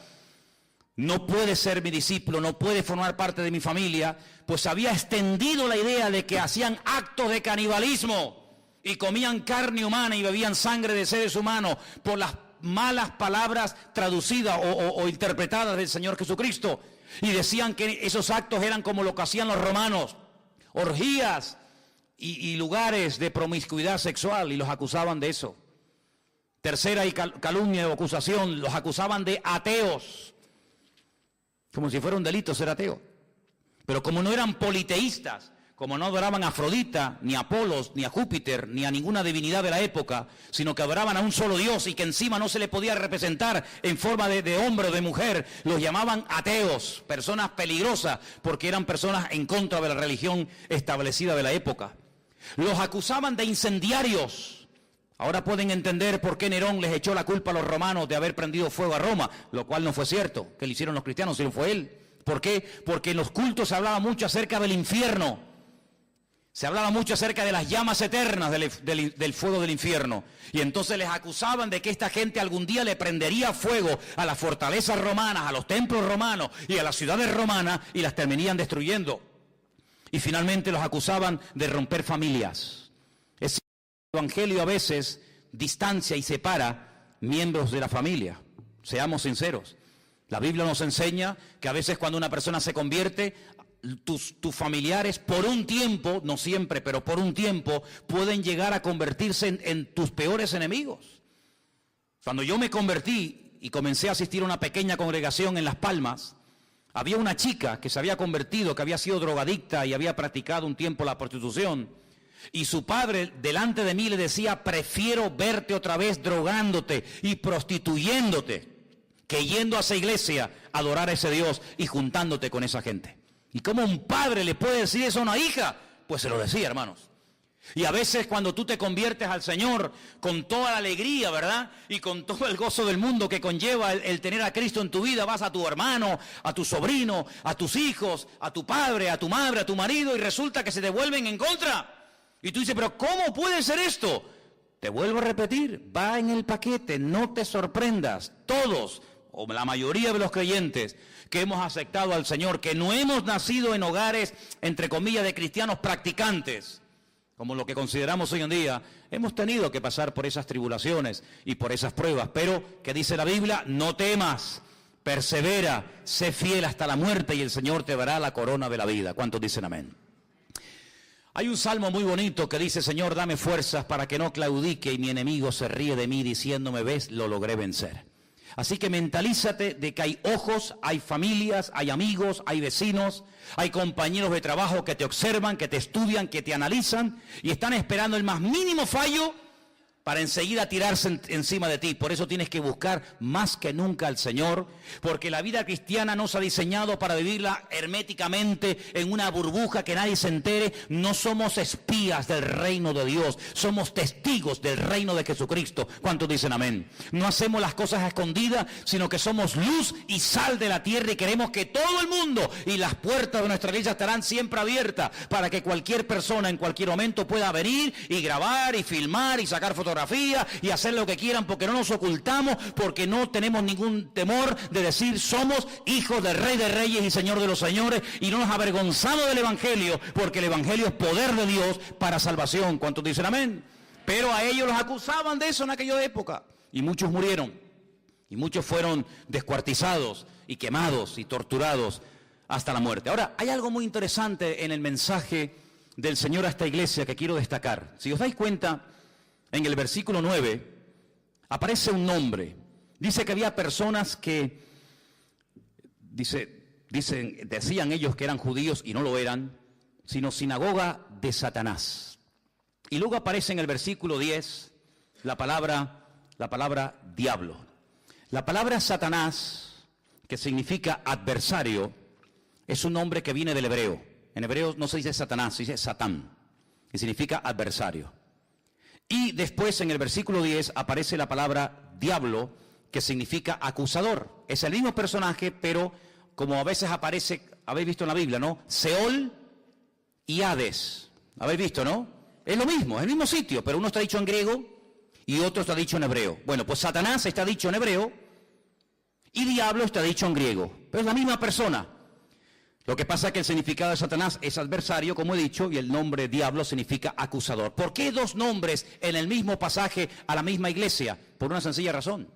No puede ser mi discípulo, no puede formar parte de mi familia, pues había extendido la idea de que hacían actos de canibalismo y comían carne humana y bebían sangre de seres humanos por las malas palabras traducidas o interpretadas del Señor Jesucristo. Y decían que esos actos eran como lo que hacían los romanos, orgías y lugares de promiscuidad sexual, y los acusaban de eso. Tercera y calumnia o acusación, los acusaban de ateos, como si fuera un delito ser ateo. Pero como no eran politeístas, como no adoraban a Afrodita, ni a Apolos, ni a Júpiter, ni a ninguna divinidad de la época, sino que adoraban a un solo Dios y que encima no se le podía representar en forma de hombre o de mujer, los llamaban ateos, personas peligrosas, porque eran personas en contra de la religión establecida de la época. Los acusaban de incendiarios. Ahora pueden entender por qué Nerón les echó la culpa a los romanos de haber prendido fuego a Roma, lo cual no fue cierto, que lo hicieron los cristianos, sino fue él. ¿Por qué? Porque en los cultos se hablaba mucho acerca del infierno. Se hablaba mucho acerca de las llamas eternas del fuego del infierno. Y entonces les acusaban de que esta gente algún día le prendería fuego a las fortalezas romanas, a los templos romanos y a las ciudades romanas y las terminarían destruyendo. Y finalmente los acusaban de romper familias. Es decir, el Evangelio a veces distancia y separa miembros de la familia. Seamos sinceros. La Biblia nos enseña que a veces cuando una persona se convierte, tus familiares por un tiempo, no siempre, pero por un tiempo, pueden llegar a convertirse en tus peores enemigos. Cuando yo me convertí y comencé a asistir a una pequeña congregación en Las Palmas, había una chica que se había convertido, que había sido drogadicta y había practicado un tiempo la prostitución. Y su padre delante de mí le decía: prefiero verte otra vez drogándote y prostituyéndote que yendo a esa iglesia a adorar a ese Dios y juntándote con esa gente. ¿Y cómo un padre le puede decir eso a una hija? Pues se lo decía, hermanos. Y a veces cuando tú te conviertes al Señor con toda la alegría, ¿verdad? Y con todo el gozo del mundo que conlleva el tener a Cristo en tu vida, vas a tu hermano, a tu sobrino, a tus hijos, a tu padre, a tu madre, a tu marido, y resulta que se te vuelven en contra. Y tú dices: pero ¿cómo puede ser esto? Te vuelvo a repetir, va en el paquete, no te sorprendas. Todos, o la mayoría de los creyentes que hemos aceptado al Señor, que no hemos nacido en hogares, entre comillas, de cristianos practicantes, como lo que consideramos hoy en día, hemos tenido que pasar por esas tribulaciones y por esas pruebas. Pero, ¿qué dice la Biblia? No temas, persevera, sé fiel hasta la muerte y el Señor te dará la corona de la vida. ¿Cuántos dicen amén? Hay un salmo muy bonito que dice: Señor, dame fuerzas para que no claudique y mi enemigo se ríe de mí diciéndome: ves, lo logré vencer. Así que mentalízate de que hay ojos, hay familias, hay amigos, hay vecinos, hay compañeros de trabajo que te observan, que te estudian, que te analizan y están esperando el más mínimo fallo para enseguida tirarse encima de ti. Por eso tienes que buscar más que nunca al Señor, porque la vida cristiana no se ha diseñado para vivirla herméticamente en una burbuja que nadie se entere. No somos espías del reino de Dios, somos testigos del reino de Jesucristo. ¿Cuántos dicen amén? No hacemos las cosas a escondidas, sino que somos luz y sal de la tierra y queremos que todo el mundo y las puertas de nuestra iglesia estarán siempre abiertas para que cualquier persona en cualquier momento pueda venir y grabar y filmar y sacar fotografías y hacer lo que quieran, porque no nos ocultamos, porque no tenemos ningún temor de decir: somos hijos del Rey de Reyes y Señor de los Señores, y no nos avergonzamos del Evangelio, porque el Evangelio es poder de Dios para salvación. ¿Cuántos dicen amén? Pero a ellos los acusaban de eso en aquella época, y muchos murieron, y muchos fueron descuartizados y quemados y torturados hasta la muerte. Ahora, hay algo muy interesante en el mensaje del Señor a esta iglesia que quiero destacar. Si os dais cuenta, en el versículo 9 aparece un nombre. Dice que había personas que, decían ellos que eran judíos y no lo eran, sino sinagoga de Satanás. Y luego aparece en el versículo 10 la palabra diablo. La palabra Satanás, que significa adversario, es un nombre que viene del hebreo. En hebreo no se dice Satanás, se dice Satán, que significa adversario. Y después en el versículo 10 aparece la palabra diablo, que significa acusador. Es el mismo personaje, pero como a veces aparece, habéis visto en la Biblia, ¿no? Seol y Hades. ¿Habéis visto, no? Es lo mismo, es el mismo sitio, pero uno está dicho en griego y otro está dicho en hebreo. Bueno, pues Satanás está dicho en hebreo y diablo está dicho en griego, pero es la misma persona. Lo que pasa es que el significado de Satanás es adversario, como he dicho, y el nombre diablo significa acusador. ¿Por qué dos nombres en el mismo pasaje a la misma iglesia? Por una sencilla razón.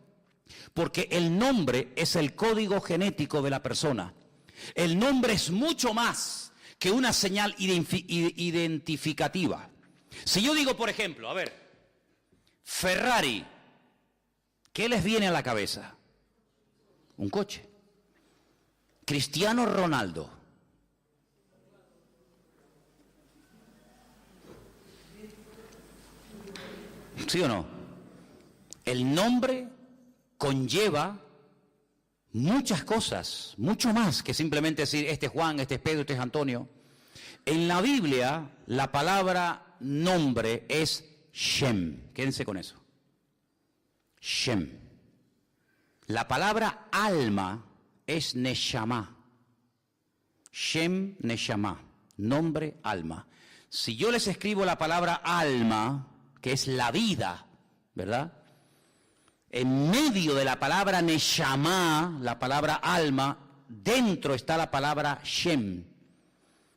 Porque el nombre es el código genético de la persona. El nombre es mucho más que una señal identificativa. Si yo digo, por ejemplo, a ver, Ferrari, ¿qué les viene a la cabeza? Un coche. Cristiano Ronaldo. ¿Sí o no? El nombre conlleva muchas cosas, mucho más que simplemente decir: este es Juan, este es Pedro, este es Antonio. En la Biblia, la palabra nombre es Shem. Quédense con eso. Shem. La palabra alma es Neshama. Shem, Neshama. Nombre, alma. Si yo les escribo la palabra alma, que es la vida, ¿verdad? En medio de la palabra neshama, la palabra alma, dentro está la palabra Shem,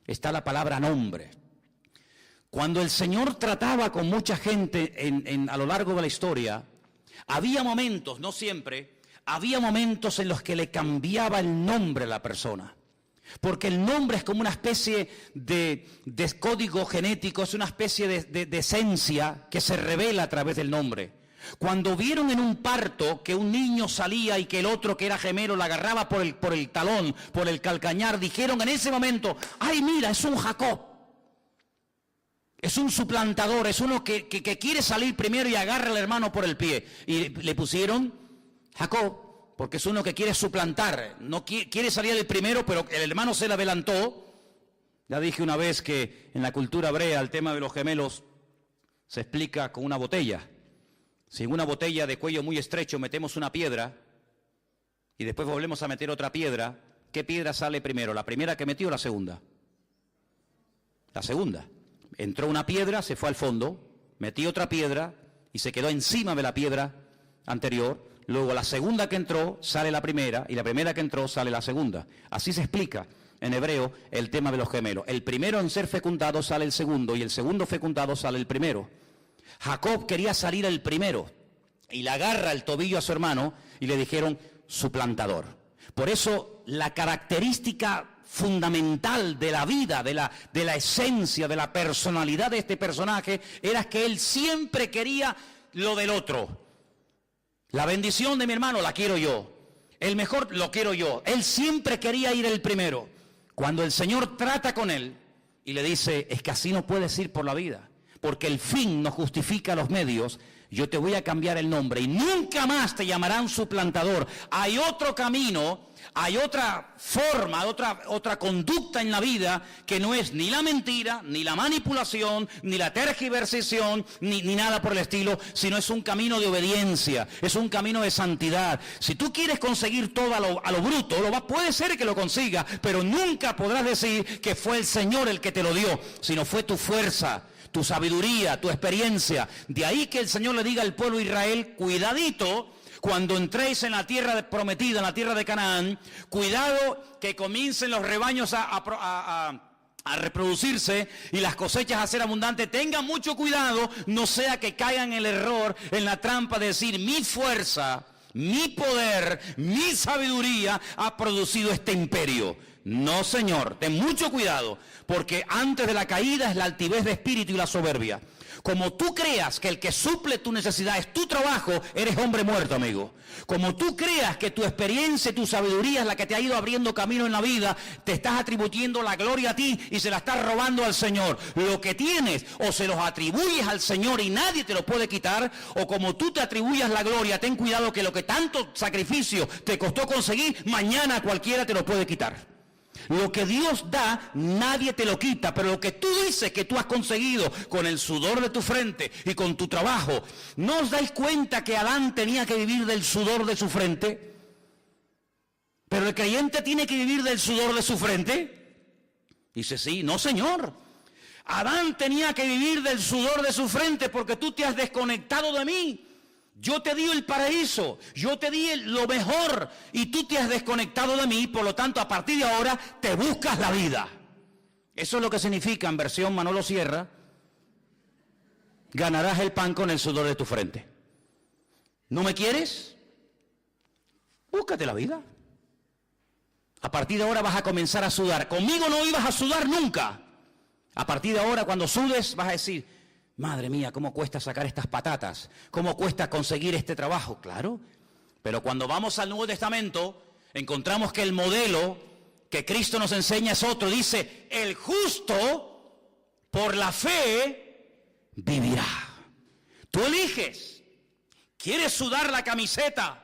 está la palabra nombre. Cuando el Señor trataba con mucha gente a lo largo de la historia, había momentos, no siempre, había momentos en los que le cambiaba el nombre a la persona. Porque el nombre es como una especie de código genético, es una especie de esencia que se revela a través del nombre. Cuando vieron en un parto que un niño salía y que el otro que era gemelo la agarraba por el talón, por el calcañar, dijeron en ese momento, ¡ay, mira, es un Jacob! Es un suplantador, es uno que quiere salir primero y agarra al hermano por el pie. Y le pusieron Jacob, porque es uno que quiere suplantar, no quiere salir el primero, pero el hermano se le adelantó. Ya dije una vez que en la cultura hebrea el tema de los gemelos se explica con una botella. Si en una botella de cuello muy estrecho metemos una piedra y después volvemos a meter otra piedra, ¿qué piedra sale primero? ¿La primera que metió o la segunda? La segunda. Entró una piedra, se fue al fondo, metí otra piedra y se quedó encima de la piedra anterior. Luego la segunda que entró sale la primera y la primera que entró sale la segunda. Así se explica en hebreo el tema de los gemelos. El primero en ser fecundado sale el segundo y el segundo fecundado sale el primero. Jacob quería salir el primero y le agarra el tobillo a su hermano y le dijeron suplantador. Por eso la característica fundamental de la vida, de la esencia, de la personalidad de este personaje era que él siempre quería lo del otro. La bendición de mi hermano la quiero yo, el mejor lo quiero yo. Él siempre quería ir el primero. Cuando el Señor trata con él y le dice, es que así no puedes ir por la vida, porque el fin no justifica los medios, yo te voy a cambiar el nombre y nunca más te llamarán suplantador. Hay otro camino, hay otra forma, otra conducta en la vida que no es ni la mentira, ni la manipulación, ni la tergiversación, ni nada por el estilo, sino es un camino de obediencia, es un camino de santidad. Si tú quieres conseguir todo a lo bruto, puede ser que lo consigas, pero nunca podrás decir que fue el Señor el que te lo dio, sino fue tu fuerza, tu sabiduría, tu experiencia. De ahí que el Señor le diga al pueblo de Israel, cuidadito, cuando entréis en la tierra prometida, en la tierra de Canaán, cuidado que comiencen los rebaños a reproducirse y las cosechas a ser abundantes. Tengan mucho cuidado, no sea que caigan en el error, en la trampa de decir, mi fuerza, mi poder, mi sabiduría ha producido este imperio. No, Señor, ten mucho cuidado, porque antes de la caída es la altivez de espíritu y la soberbia. Como tú creas que el que suple tu necesidad es tu trabajo, eres hombre muerto, amigo. Como tú creas que tu experiencia y tu sabiduría es la que te ha ido abriendo camino en la vida, te estás atribuyendo la gloria a ti y se la estás robando al Señor. Lo que tienes, o se los atribuyes al Señor y nadie te lo puede quitar, o como tú te atribuyas la gloria, ten cuidado que lo que tanto sacrificio te costó conseguir, mañana cualquiera te lo puede quitar. Lo que Dios da, nadie te lo quita, pero lo que tú dices que tú has conseguido con el sudor de tu frente y con tu trabajo, ¿no os dais cuenta que Adán tenía que vivir del sudor de su frente? ¿Pero el creyente tiene que vivir del sudor de su frente? Dice, sí, no, Señor. Adán tenía que vivir del sudor de su frente porque tú te has desconectado de mí. Yo te di el paraíso, yo te di lo mejor y tú te has desconectado de mí, por lo tanto a partir de ahora te buscas la vida. Eso es lo que significa en versión Manolo Sierra, ganarás el pan con el sudor de tu frente. ¿No me quieres? Búscate la vida. A partir de ahora vas a comenzar a sudar. Conmigo no ibas a sudar nunca. A partir de ahora cuando sudes vas a decir, madre mía, ¿cómo cuesta sacar estas patatas? ¿Cómo cuesta conseguir este trabajo? Claro, pero cuando vamos al Nuevo Testamento, encontramos que el modelo que Cristo nos enseña es otro. Dice, el justo por la fe vivirá. Tú eliges. ¿Quieres sudar la camiseta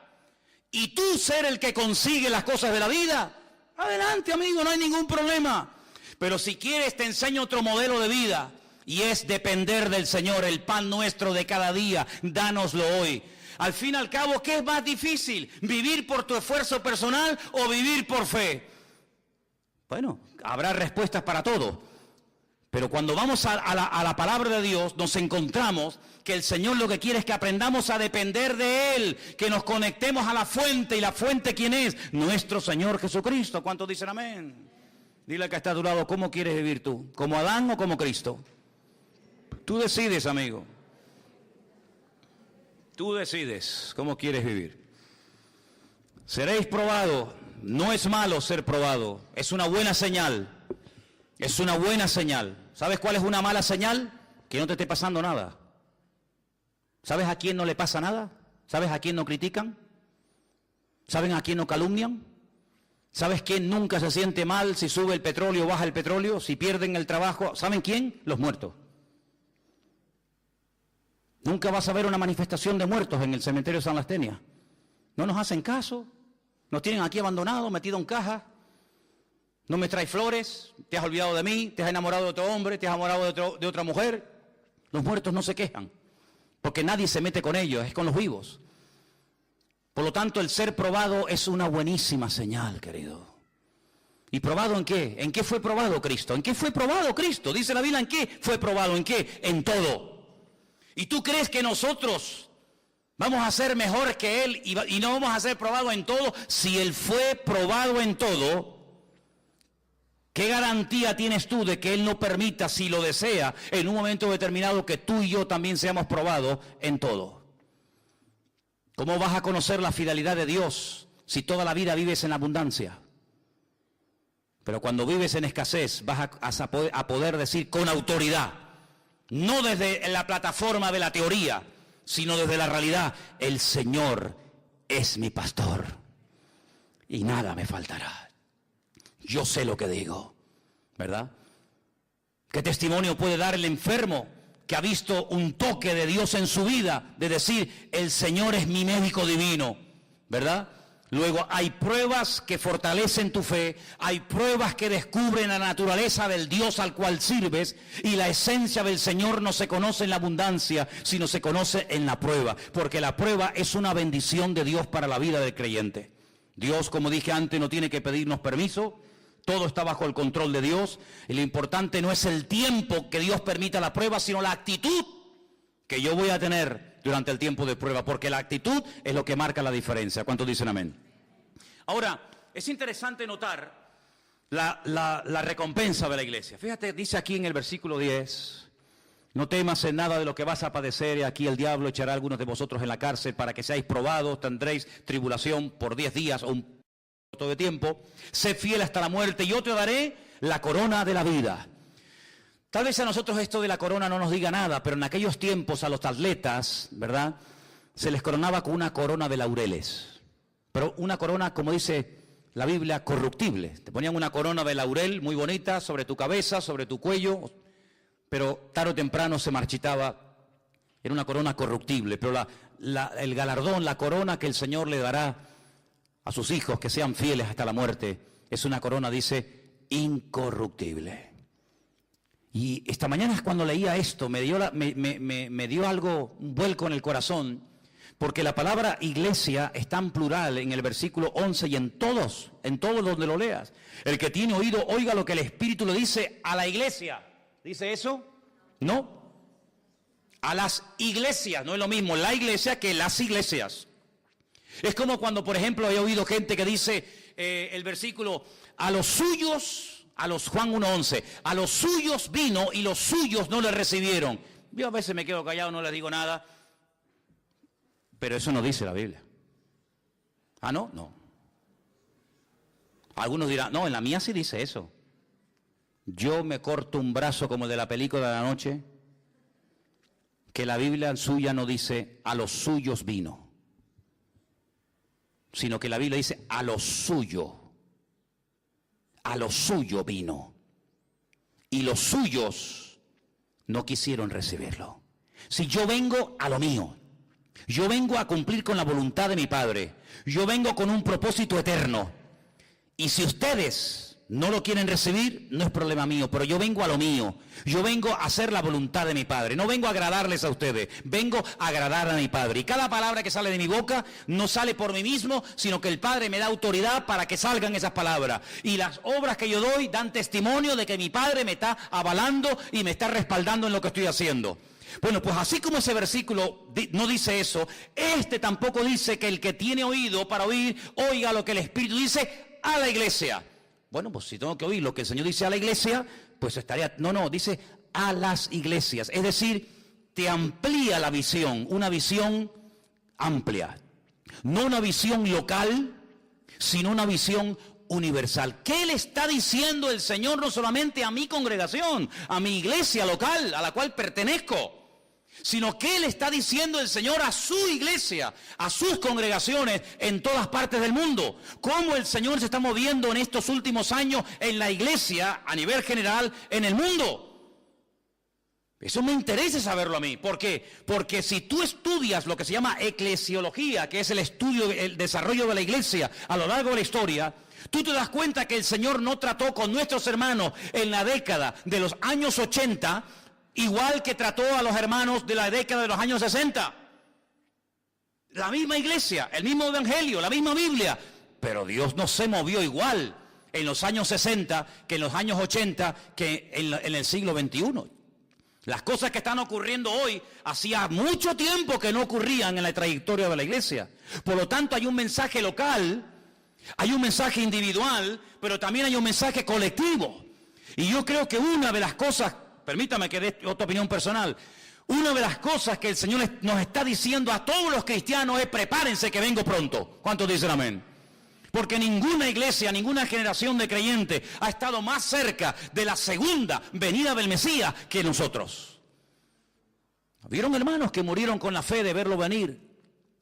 y tú ser el que consigue las cosas de la vida? Adelante, amigo, no hay ningún problema. Pero si quieres, te enseño otro modelo de vida. Y es depender del Señor, el pan nuestro de cada día, dánoslo hoy. Al fin y al cabo, ¿qué es más difícil? ¿Vivir por tu esfuerzo personal o vivir por fe? Bueno, habrá respuestas para todo. Pero cuando vamos a la palabra de Dios, nos encontramos que el Señor lo que quiere es que aprendamos a depender de Él, que nos conectemos a la fuente. ¿Y la fuente quién es? Nuestro Señor Jesucristo. ¿Cuántos dicen amén? Dile al que está a tu lado, ¿cómo quieres vivir tú? ¿Como Adán o como Cristo? Tú decides, amigo. Tú decides cómo quieres vivir. Seréis probados. No es malo ser probado. Es una buena señal. Es una buena señal. ¿Sabes cuál es una mala señal? Que no te esté pasando nada. ¿Sabes a quién no le pasa nada? ¿Sabes a quién no critican? ¿Saben a quién no calumnian? ¿Sabes quién nunca se siente mal si sube el petróleo o baja el petróleo? Si pierden el trabajo. ¿Saben quién? Los muertos. Nunca vas a ver una manifestación de muertos en el cementerio de San Lastenia. No nos hacen caso. Nos tienen aquí abandonados, metidos en cajas. No me traes flores, te has olvidado de mí, te has enamorado de otro hombre, te has enamorado de otra mujer. Los muertos no se quejan, porque nadie se mete con ellos, es con los vivos. Por lo tanto, el ser probado es una buenísima señal, querido. ¿Y probado en qué? ¿En qué fue probado Cristo? ¿En qué fue probado Cristo? Dice la Biblia, ¿en qué fue probado? ¿En qué? En todo. ¿Y tú crees que nosotros vamos a ser mejores que Él y no vamos a ser probados en todo? Si Él fue probado en todo, ¿qué garantía tienes tú de que Él no permita, si lo desea, en un momento determinado que tú y yo también seamos probados en todo? ¿Cómo vas a conocer la fidelidad de Dios si toda la vida vives en abundancia? Pero cuando vives en escasez vas a poder decir con autoridad, no desde la plataforma de la teoría, sino desde la realidad: el Señor es mi pastor y nada me faltará. Yo sé lo que digo, ¿verdad? ¿Qué testimonio puede dar el enfermo que ha visto un toque de Dios en su vida, de decir, el Señor es mi médico divino, ¿verdad? Luego hay pruebas que fortalecen tu fe, hay pruebas que descubren la naturaleza del Dios al cual sirves, y la esencia del Señor no se conoce en la abundancia, sino se conoce en la prueba, porque la prueba es una bendición de Dios para la vida del creyente. Dios, como dije antes, no tiene que pedirnos permiso. Todo está bajo el control de Dios, y lo importante no es el tiempo que Dios permita la prueba, sino la actitud que yo voy a tener durante el tiempo de prueba, porque la actitud es lo que marca la diferencia. ¿Cuántos dicen amén? Ahora, es interesante notar la recompensa de la iglesia. Fíjate, dice aquí en el versículo 10, no temas en nada de lo que vas a padecer, y aquí el diablo echará a algunos de vosotros en la cárcel para que seáis probados, tendréis tribulación por 10 días o un todo de tiempo, sé fiel hasta la muerte y yo te daré la corona de la vida. Tal vez a nosotros esto de la corona no nos diga nada, pero en aquellos tiempos a los atletas, ¿verdad?, se les coronaba con una corona de laureles, pero una corona, como dice la Biblia, corruptible. Te ponían una corona de laurel muy bonita sobre tu cabeza, sobre tu cuello, pero tarde o temprano se marchitaba. Era una corona corruptible, pero el galardón, la corona que el Señor le dará a sus hijos que sean fieles hasta la muerte, es una corona, dice, incorruptible. Y esta mañana cuando leía esto, me dio algo, un vuelco en el corazón, porque la palabra iglesia está en plural en el versículo 11 y en todos donde lo leas. El que tiene oído, oiga lo que el Espíritu le dice a la iglesia. ¿Dice eso? No. A las iglesias, no es lo mismo la iglesia que las iglesias. Es como cuando, por ejemplo, he oído gente que dice el versículo, a los suyos, a los Juan 1:11, a los suyos vino y los suyos no le recibieron. Yo a veces me quedo callado, no les digo nada, pero eso no dice la Biblia. ¿Ah, no? No. Algunos dirán, no, en la mía sí dice eso. Yo me corto un brazo como el de la película de la noche, que la Biblia suya no dice, a los suyos vino, sino que la Biblia dice, a lo suyo vino, y los suyos no quisieron recibirlo. Si yo vengo a lo mío, yo vengo a cumplir con la voluntad de mi Padre, yo vengo con un propósito eterno, y si ustedes no lo quieren recibir, no es problema mío, pero yo vengo a lo mío. Yo vengo a hacer la voluntad de mi Padre. No vengo a agradarles a ustedes, vengo a agradar a mi Padre. Y cada palabra que sale de mi boca no sale por mí mismo, sino que el Padre me da autoridad para que salgan esas palabras. Y las obras que yo doy dan testimonio de que mi Padre me está avalando y me está respaldando en lo que estoy haciendo. Bueno, pues así como ese versículo no dice eso, este tampoco dice que el que tiene oído para oír, oiga lo que el Espíritu dice a la iglesia. Bueno, pues si tengo que oír lo que el Señor dice a la iglesia, pues estaría... No, dice a las iglesias. Es decir, te amplía la visión, una visión amplia. No una visión local, sino una visión universal. ¿Qué le está diciendo el Señor no solamente a mi congregación, a mi iglesia local, a la cual pertenezco? Sino que le está diciendo el Señor a su iglesia, a sus congregaciones en todas partes del mundo. Cómo el Señor se está moviendo en estos últimos años en la iglesia a nivel general en el mundo. Eso me interesa saberlo a mí. ¿Por qué? Porque si tú estudias lo que se llama eclesiología, que es el estudio, el desarrollo de la iglesia a lo largo de la historia, tú te das cuenta que el Señor no trató con nuestros hermanos en la década de los años 80 igual que trató a los hermanos de la década de los años 60. La misma iglesia, el mismo evangelio, la misma Biblia. Pero Dios no se movió igual en los años 60 que en los años 80 que en el siglo XXI. Las cosas que están ocurriendo hoy hacía mucho tiempo que no ocurrían en la trayectoria de la iglesia. Por lo tanto, hay un mensaje local, hay un mensaje individual, pero también hay un mensaje colectivo. Y yo creo que una de las cosas, permítame que dé otra opinión personal, una de las cosas que el Señor nos está diciendo a todos los cristianos es: prepárense que vengo pronto. ¿Cuántos dicen amén? Porque ninguna iglesia, ninguna generación de creyentes ha estado más cerca de la segunda venida del Mesías que nosotros. ¿Vieron hermanos que murieron con la fe de verlo venir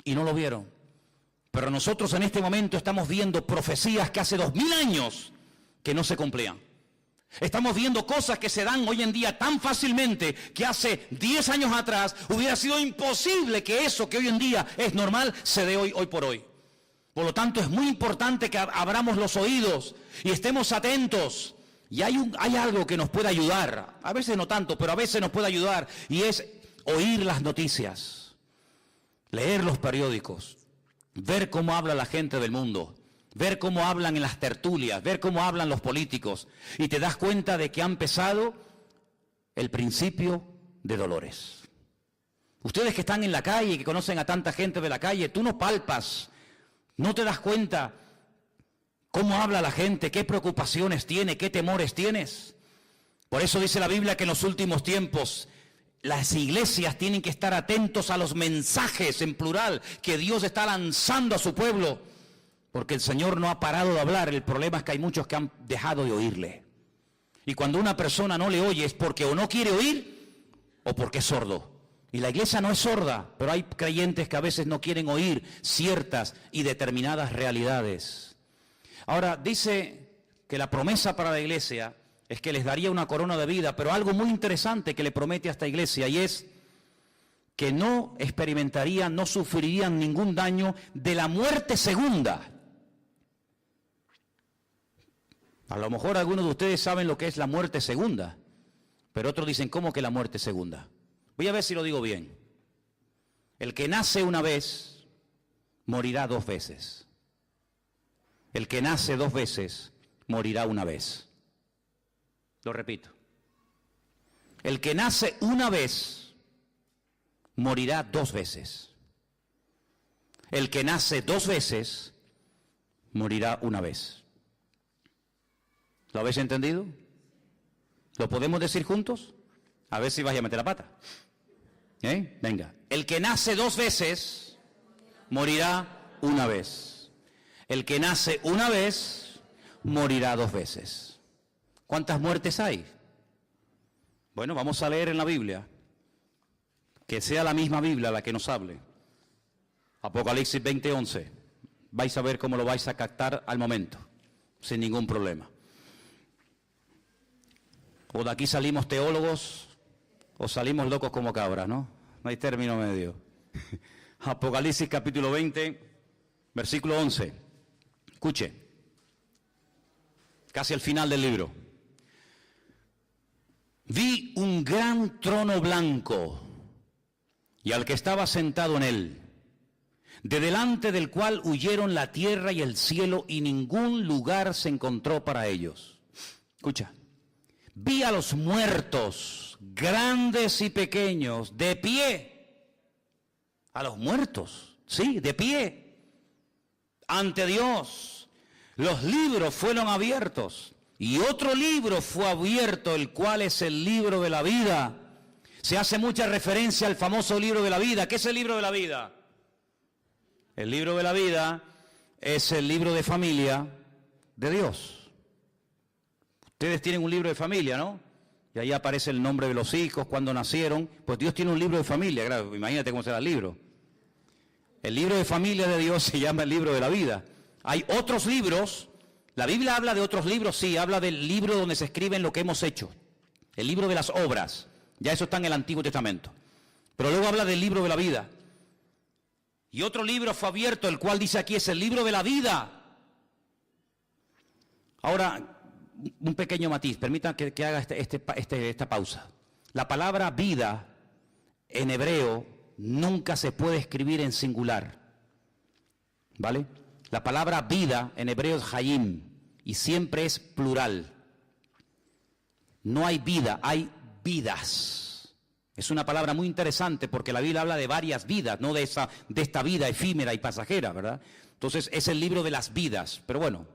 y no lo vieron? Pero nosotros en este momento estamos viendo profecías que hace 2000 años que no se cumplían. Estamos viendo cosas que se dan hoy en día tan fácilmente que hace 10 años atrás hubiera sido imposible que eso que hoy en día es normal se dé hoy por hoy. Por lo tanto, es muy importante que abramos los oídos y estemos atentos. Y hay algo que nos puede ayudar, a veces no tanto, pero a veces nos puede ayudar, y es oír las noticias, leer los periódicos, ver cómo habla la gente del mundo. Ver cómo hablan en las tertulias, ver cómo hablan los políticos, y te das cuenta de que ha empezado el principio de dolores. Ustedes que están en la calle y que conocen a tanta gente de la calle, tú no palpas, no te das cuenta cómo habla la gente, qué preocupaciones tiene, qué temores tienes. Por eso dice la Biblia que en los últimos tiempos las iglesias tienen que estar atentos a los mensajes en plural que Dios está lanzando a su pueblo. Porque el Señor no ha parado de hablar. El problema es que hay muchos que han dejado de oírle. Y cuando una persona no le oye es porque o no quiere oír o porque es sordo. Y la iglesia no es sorda, pero hay creyentes que a veces no quieren oír ciertas y determinadas realidades. Ahora, dice que la promesa para la iglesia es que les daría una corona de vida, pero algo muy interesante que le promete a esta iglesia, y es que no experimentarían, no sufrirían ningún daño de la muerte segunda. A lo mejor algunos de ustedes saben lo que es la muerte segunda, pero otros dicen, ¿cómo que la muerte segunda? Voy a ver si lo digo bien. El que nace una vez, morirá 2 veces. El que nace 2 veces, morirá una vez. Lo repito. El que nace una vez, morirá 2 veces. El que nace 2 veces, morirá una vez. ¿Lo habéis entendido? ¿Lo podemos decir juntos? A ver si vais a meter la pata. Venga. El que nace 2 veces, morirá una vez. El que nace una vez, morirá 2 veces. ¿Cuántas muertes hay? Bueno, vamos a leer en la Biblia. Que sea la misma Biblia la que nos hable. Apocalipsis 20:11. Vais a ver cómo lo vais a captar al momento, sin ningún problema. O de aquí salimos teólogos o salimos locos como cabras, ¿no? No hay término medio. Apocalipsis capítulo 20, versículo 11. Escuche. casi al final del libro. Vi un gran trono blanco y al que estaba sentado en él, de delante del cual huyeron la tierra y el cielo y ningún lugar se encontró para ellos. Escucha. Vi a los muertos, grandes y pequeños, de pie. A los muertos, sí, de pie. Ante Dios. Los libros fueron abiertos. Y otro libro fue abierto, el cual es el libro de la vida. Se hace mucha referencia al famoso libro de la vida. ¿Qué es el libro de la vida? El libro de la vida es el libro de familia de Dios. Ustedes tienen un libro de familia, ¿no? Y ahí aparece el nombre de los hijos, cuando nacieron. Pues Dios tiene un libro de familia, claro, imagínate cómo será el libro. El libro de familia de Dios se llama el libro de la vida. Hay otros libros, la Biblia habla de otros libros, sí, habla del libro donde se escriben lo que hemos hecho. El libro de las obras, ya eso está en el Antiguo Testamento. Pero luego habla del libro de la vida. Y otro libro fue abierto, el cual dice aquí es el libro de la vida. Ahora, un pequeño matiz, permitan que haga esta pausa. La palabra vida en hebreo nunca se puede escribir en singular, ¿vale? La palabra vida en hebreo es hayim y siempre es plural. No hay vida, hay vidas. Es una palabra muy interesante porque la Biblia habla de varias vidas, no de esta vida efímera y pasajera, ¿verdad? Entonces es el libro de las vidas, pero bueno.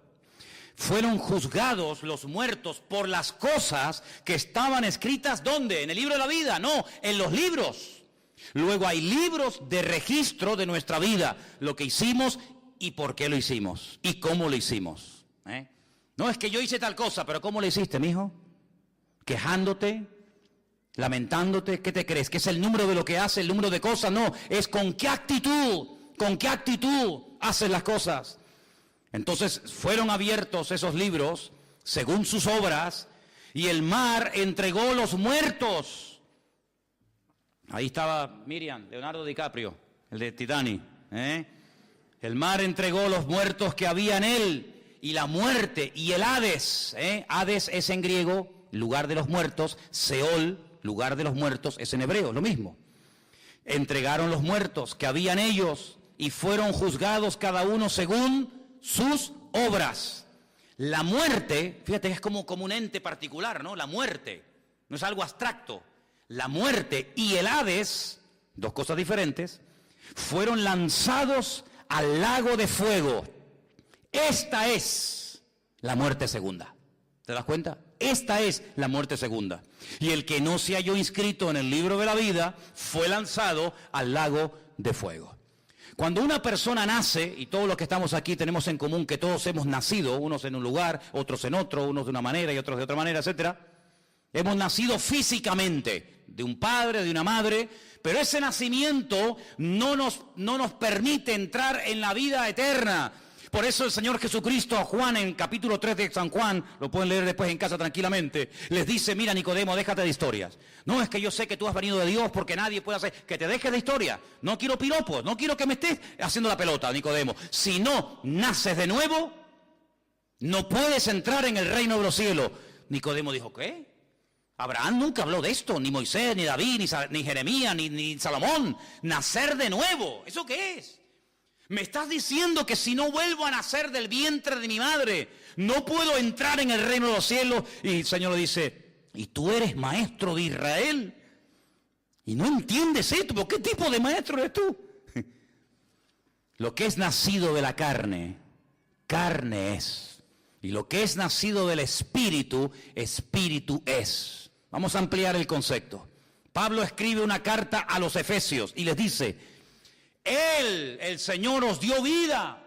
Fueron juzgados los muertos por las cosas que estaban escritas, ¿dónde? ¿En el libro de la vida? No, en los libros. Luego hay libros de registro de nuestra vida, lo que hicimos y por qué lo hicimos y cómo lo hicimos. No es que yo hice tal cosa, pero ¿cómo lo hiciste, mijo? Quejándote, lamentándote, ¿qué te crees? ¿Que es el número de lo que hace, el número de cosas? No, es con qué actitud haces las cosas. Entonces fueron abiertos esos libros según sus obras y el mar entregó los muertos. Ahí estaba Miriam, Leonardo DiCaprio, el de Titanic. El mar entregó los muertos que había en él y la muerte y el Hades. Hades es en griego, lugar de los muertos. Seol, lugar de los muertos, es en hebreo, lo mismo. Entregaron los muertos que había en ellos y fueron juzgados cada uno según sus obras. La muerte, fíjate que es como un ente particular, ¿no? La muerte, no es algo abstracto. La muerte y el Hades, dos cosas diferentes, fueron lanzados al lago de fuego. Esta es la muerte segunda. ¿Te das cuenta? Esta es la muerte segunda. Y el que no se halló inscrito en el libro de la vida fue lanzado al lago de fuego. Cuando una persona nace, y todos los que estamos aquí tenemos en común que todos hemos nacido, unos en un lugar, otros en otro, unos de una manera y otros de otra manera, etcétera. Hemos nacido físicamente, de un padre, de una madre, pero ese nacimiento no nos permite entrar en la vida eterna. Por eso el Señor Jesucristo a Juan en capítulo 3 de San Juan, lo pueden leer después en casa tranquilamente, les dice, mira Nicodemo, déjate de historias. No es que yo sé que tú has venido de Dios porque nadie puede hacer, que te dejes de historia. No quiero piropos, no quiero que me estés haciendo la pelota, Nicodemo. Si no naces de nuevo, no puedes entrar en el reino de los cielos. Nicodemo dijo, ¿qué? Abraham nunca habló de esto, ni Moisés, ni David, ni Jeremías, ni Salomón. Nacer de nuevo, ¿eso qué es? Me estás diciendo que si no vuelvo a nacer del vientre de mi madre, no puedo entrar en el reino de los cielos. Y el Señor le dice, ¿y tú eres maestro de Israel? Y no entiendes esto, ¿pero qué tipo de maestro eres tú? Lo que es nacido de la carne, carne es. Y lo que es nacido del espíritu, espíritu es. Vamos a ampliar el concepto. Pablo escribe una carta a los Efesios y les dice, Él, el Señor, os dio vida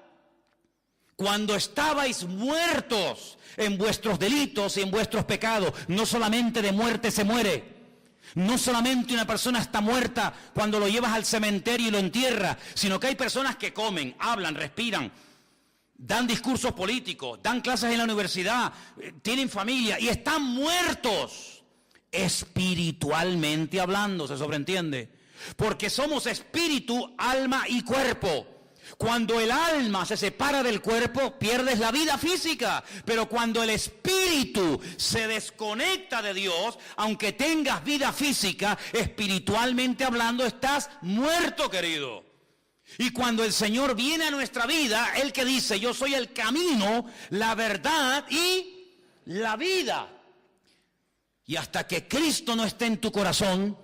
cuando estabais muertos en vuestros delitos y en vuestros pecados. No solamente de muerte se muere. No solamente una persona está muerta cuando lo llevas al cementerio y lo entierras, sino que hay personas que comen, hablan, respiran, dan discursos políticos, dan clases en la universidad, tienen familia y están muertos espiritualmente hablando, se sobreentiende. Porque somos espíritu, alma y cuerpo. Cuando el alma se separa del cuerpo, pierdes la vida física. Pero cuando el espíritu se desconecta de Dios, aunque tengas vida física, espiritualmente hablando, estás muerto, querido. Y cuando el Señor viene a nuestra vida, Él que dice, yo soy el camino, la verdad y la vida. Y hasta que Cristo no esté en tu corazón,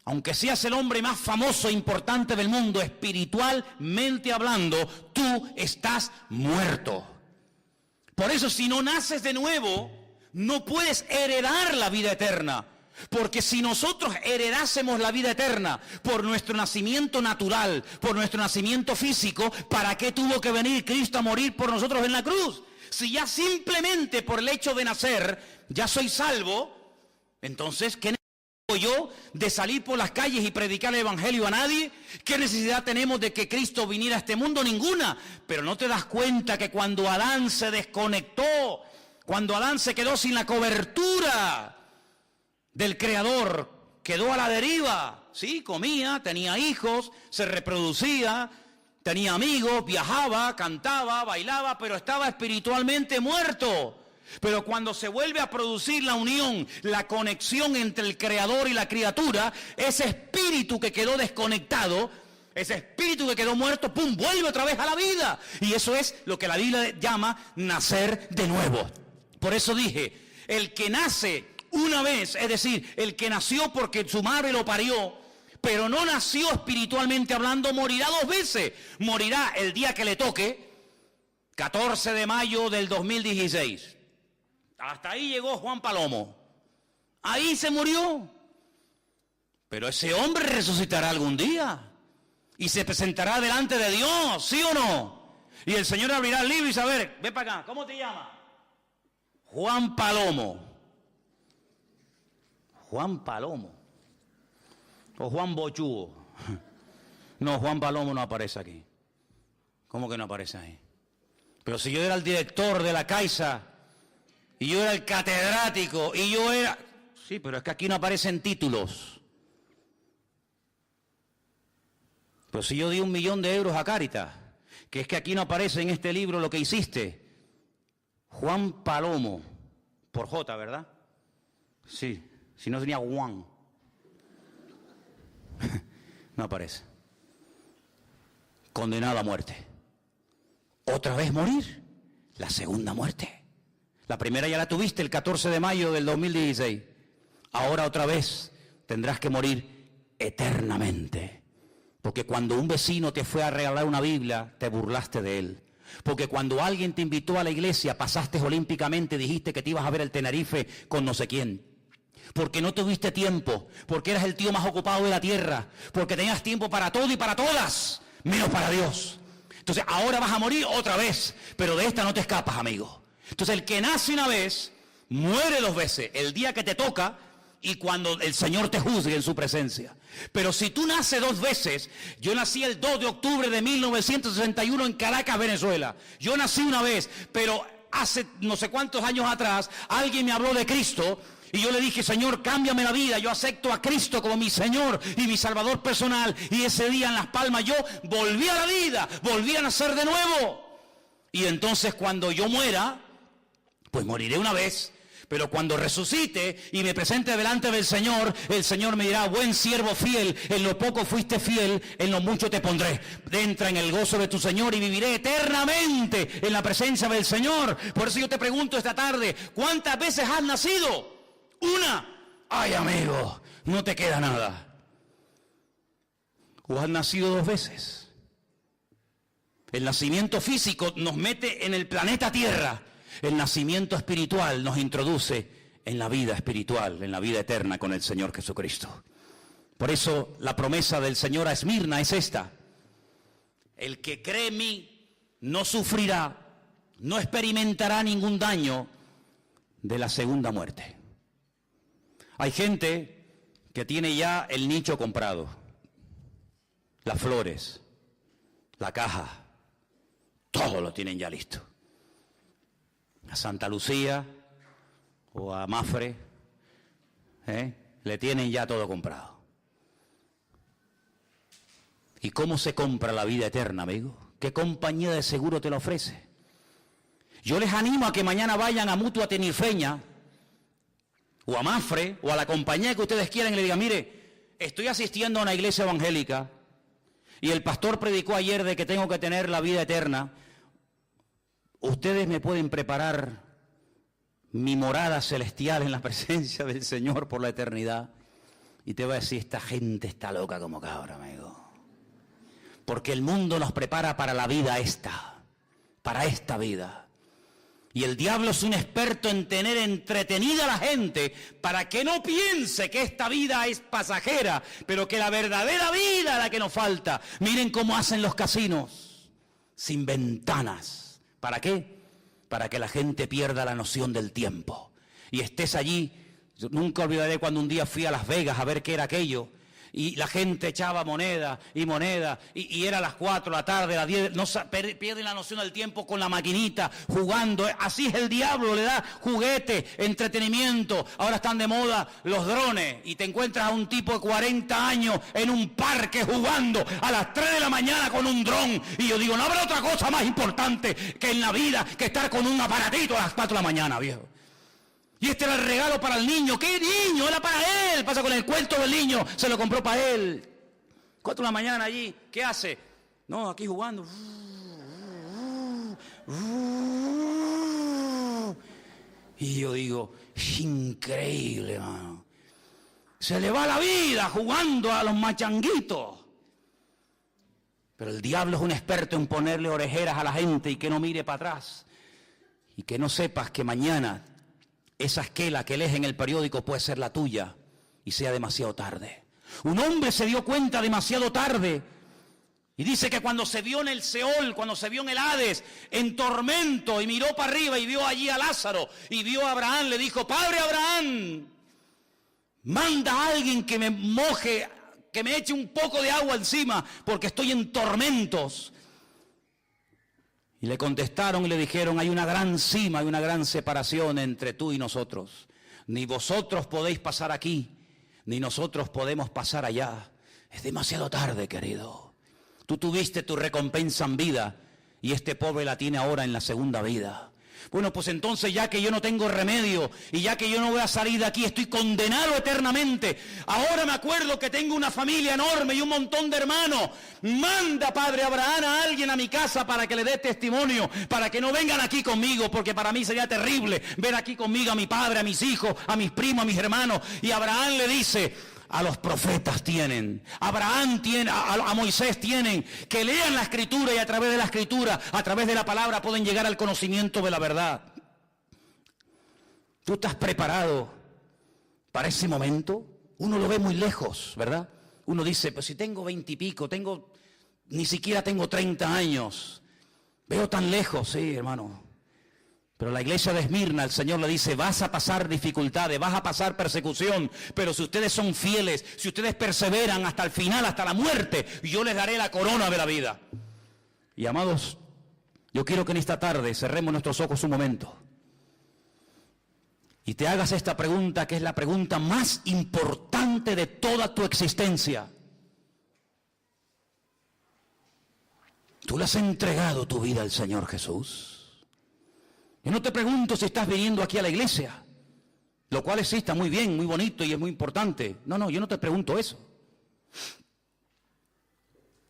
aunque seas el hombre más famoso e importante del mundo, espiritualmente hablando, tú estás muerto. Por eso, si no naces de nuevo, no puedes heredar la vida eterna. Porque si nosotros heredásemos la vida eterna por nuestro nacimiento natural, por nuestro nacimiento físico, ¿para qué tuvo que venir Cristo a morir por nosotros en la cruz? Si ya simplemente por el hecho de nacer, ya soy salvo, entonces, ¿qué necesito yo de salir por las calles y predicar el evangelio a nadie? ¿Qué necesidad tenemos de que Cristo viniera a este mundo? Ninguna. Pero no te das cuenta que cuando Adán se desconectó, cuando Adán se quedó sin la cobertura del Creador, quedó a la deriva. Sí, comía, tenía hijos, se reproducía, tenía amigos, viajaba, cantaba, bailaba, pero estaba espiritualmente muerto. Pero cuando se vuelve a producir la unión, la conexión entre el Creador y la criatura, ese espíritu que quedó desconectado, ese espíritu que quedó muerto, ¡pum!, vuelve otra vez a la vida. Y eso es lo que la Biblia llama nacer de nuevo. Por eso dije, el que nace una vez, es decir, el que nació porque su madre lo parió, pero no nació espiritualmente hablando, morirá 2 veces. Morirá el día que le toque, 14 de mayo del 2016. Hasta ahí llegó Juan Palomo. Ahí se murió. Pero ese hombre resucitará algún día y se presentará delante de Dios, ¿sí o no? Y el Señor abrirá el libro y dice, a ver, ven para acá, ¿cómo te llamas? Juan Palomo. Juan Palomo. O Juan Bochugo. No, Juan Palomo no aparece aquí. ¿Cómo que no aparece ahí? Pero si yo era el director de la Caixa, y yo era el catedrático, y yo era... Sí, pero es que aquí no aparecen títulos. Pero si yo di 1 millón de euros a Cáritas, que es que aquí no aparece en este libro lo que hiciste. Juan Palomo, por J, ¿verdad? Sí, si no tenía Juan. No aparece. Condenado a muerte. Otra vez morir, la segunda muerte. La primera ya la tuviste el 14 de mayo del 2016. Ahora otra vez tendrás que morir eternamente. Porque cuando un vecino te fue a regalar una Biblia, te burlaste de él. Porque cuando alguien te invitó a la iglesia, pasaste olímpicamente, dijiste que te ibas a ver el Tenerife con no sé quién. Porque no tuviste tiempo, porque eras el tío más ocupado de la tierra, porque tenías tiempo para todo y para todas, menos para Dios. Entonces ahora vas a morir otra vez, pero de esta no te escapas, amigo. Entonces el que nace una vez, muere 2 veces, el día que te toca y cuando el Señor te juzgue en su presencia. Pero si tú naces 2 veces, yo nací el 2 de octubre de 1961 en Caracas, Venezuela. Yo nací una vez, pero hace no sé cuántos años atrás, alguien me habló de Cristo y yo le dije, Señor, cámbiame la vida, yo acepto a Cristo como mi Señor y mi Salvador personal. Y ese día en Las Palmas yo volví a la vida, volví a nacer de nuevo. Y entonces cuando yo muera, pues moriré una vez, pero cuando resucite y me presente delante del Señor, el Señor me dirá, buen siervo fiel, en lo poco fuiste fiel, en lo mucho te pondré. Entra en el gozo de tu Señor y viviré eternamente en la presencia del Señor. Por eso yo te pregunto esta tarde, ¿cuántas veces has nacido? 1. Ay, amigo, no te queda nada. ¿O has nacido 2 veces? El nacimiento físico nos mete en el planeta Tierra. El nacimiento espiritual nos introduce en la vida espiritual, en la vida eterna con el Señor Jesucristo. Por eso la promesa del Señor a Esmirna es esta. El que cree en mí no sufrirá, no experimentará ningún daño de la segunda muerte. Hay gente que tiene ya el nicho comprado, las flores, la caja, todo lo tienen ya listo. A Santa Lucía o a Mafre, le tienen ya todo comprado. ¿Y cómo se compra la vida eterna, amigo? ¿Qué compañía de seguro te la ofrece? Yo les animo a que mañana vayan a Mutua Tenifeña, o a Mafre, o a la compañía que ustedes quieran y le digan, mire, estoy asistiendo a una iglesia evangélica y el pastor predicó ayer de que tengo que tener la vida eterna. Ustedes me pueden preparar mi morada celestial en la presencia del Señor por la eternidad. Y te voy a decir, esta gente está loca como cabra, amigo. Porque el mundo nos prepara para la vida esta, para esta vida. Y el diablo es un experto en tener entretenida a la gente para que no piense que esta vida es pasajera, pero que la verdadera vida es la que nos falta. Miren cómo hacen los casinos, sin ventanas. ¿Para qué? Para que la gente pierda la noción del tiempo. Y estés allí. Yo nunca olvidaré cuando un día fui a Las Vegas a ver qué era aquello. Y la gente echaba moneda y moneda. Y era las 4 de la tarde, las 10. No, pierden la noción del tiempo con la maquinita, jugando. Así es el diablo, le da juguete, entretenimiento. Ahora están de moda los drones. Y te encuentras a un tipo de 40 años en un parque jugando a las 3 de la mañana con un dron. Y yo digo, no habrá otra cosa más importante que en la vida que estar con un aparatito a las 4 de la mañana, viejo. Y este era el regalo para el niño. ¿Qué niño? Era para él. Pasa con el cuento del niño. Se lo compró para él. 4 de la mañana allí. ¿Qué hace? No, aquí jugando. Y yo digo, es increíble, hermano. Se le va la vida jugando a los machanguitos. Pero el diablo es un experto en ponerle orejeras a la gente y que no mire para atrás. Y que no sepas que mañana esa esquela que lees en el periódico puede ser la tuya y sea demasiado tarde. Un hombre se dio cuenta demasiado tarde y dice que cuando se vio en el Seol, cuando se vio en el Hades, en tormento, y miró para arriba y vio allí a Lázaro y vio a Abraham, le dijo, Padre Abraham, manda a alguien que me moje, que me eche un poco de agua encima porque estoy en tormentos. Y le contestaron y le dijeron, hay una gran cima, hay una gran separación entre tú y nosotros. Ni vosotros podéis pasar aquí, ni nosotros podemos pasar allá. Es demasiado tarde, querido. Tú tuviste tu recompensa en vida y este pobre la tiene ahora en la segunda vida. Bueno, pues entonces ya que yo no tengo remedio y ya que yo no voy a salir de aquí, estoy condenado eternamente. Ahora me acuerdo que tengo una familia enorme y un montón de hermanos. Manda, Padre Abraham, a alguien a mi casa para que le dé testimonio, para que no vengan aquí conmigo, porque para mí sería terrible ver aquí conmigo a mi padre, a mis hijos, a mis primos, a mis hermanos. Y Abraham le dice, a los profetas tienen, Abraham tiene, a Moisés tienen, que lean la Escritura y a través de la Escritura, a través de la palabra pueden llegar al conocimiento de la verdad. ¿Tú estás preparado para ese momento? Uno lo ve muy lejos, ¿verdad? Uno dice, pues si tengo 20 y pico, ni siquiera tengo 30 años, veo tan lejos, sí, hermano. Pero la iglesia de Esmirna, el Señor le dice, vas a pasar dificultades, vas a pasar persecución, pero si ustedes son fieles, si ustedes perseveran hasta el final, hasta la muerte, yo les daré la corona de la vida. Y amados, yo quiero que en esta tarde cerremos nuestros ojos un momento y te hagas esta pregunta, que es la pregunta más importante de toda tu existencia. ¿Tú le has entregado tu vida al Señor Jesús? Yo no te pregunto si estás viniendo aquí a la iglesia, lo cual sí está muy bien, muy bonito y es muy importante. No, yo no te pregunto eso.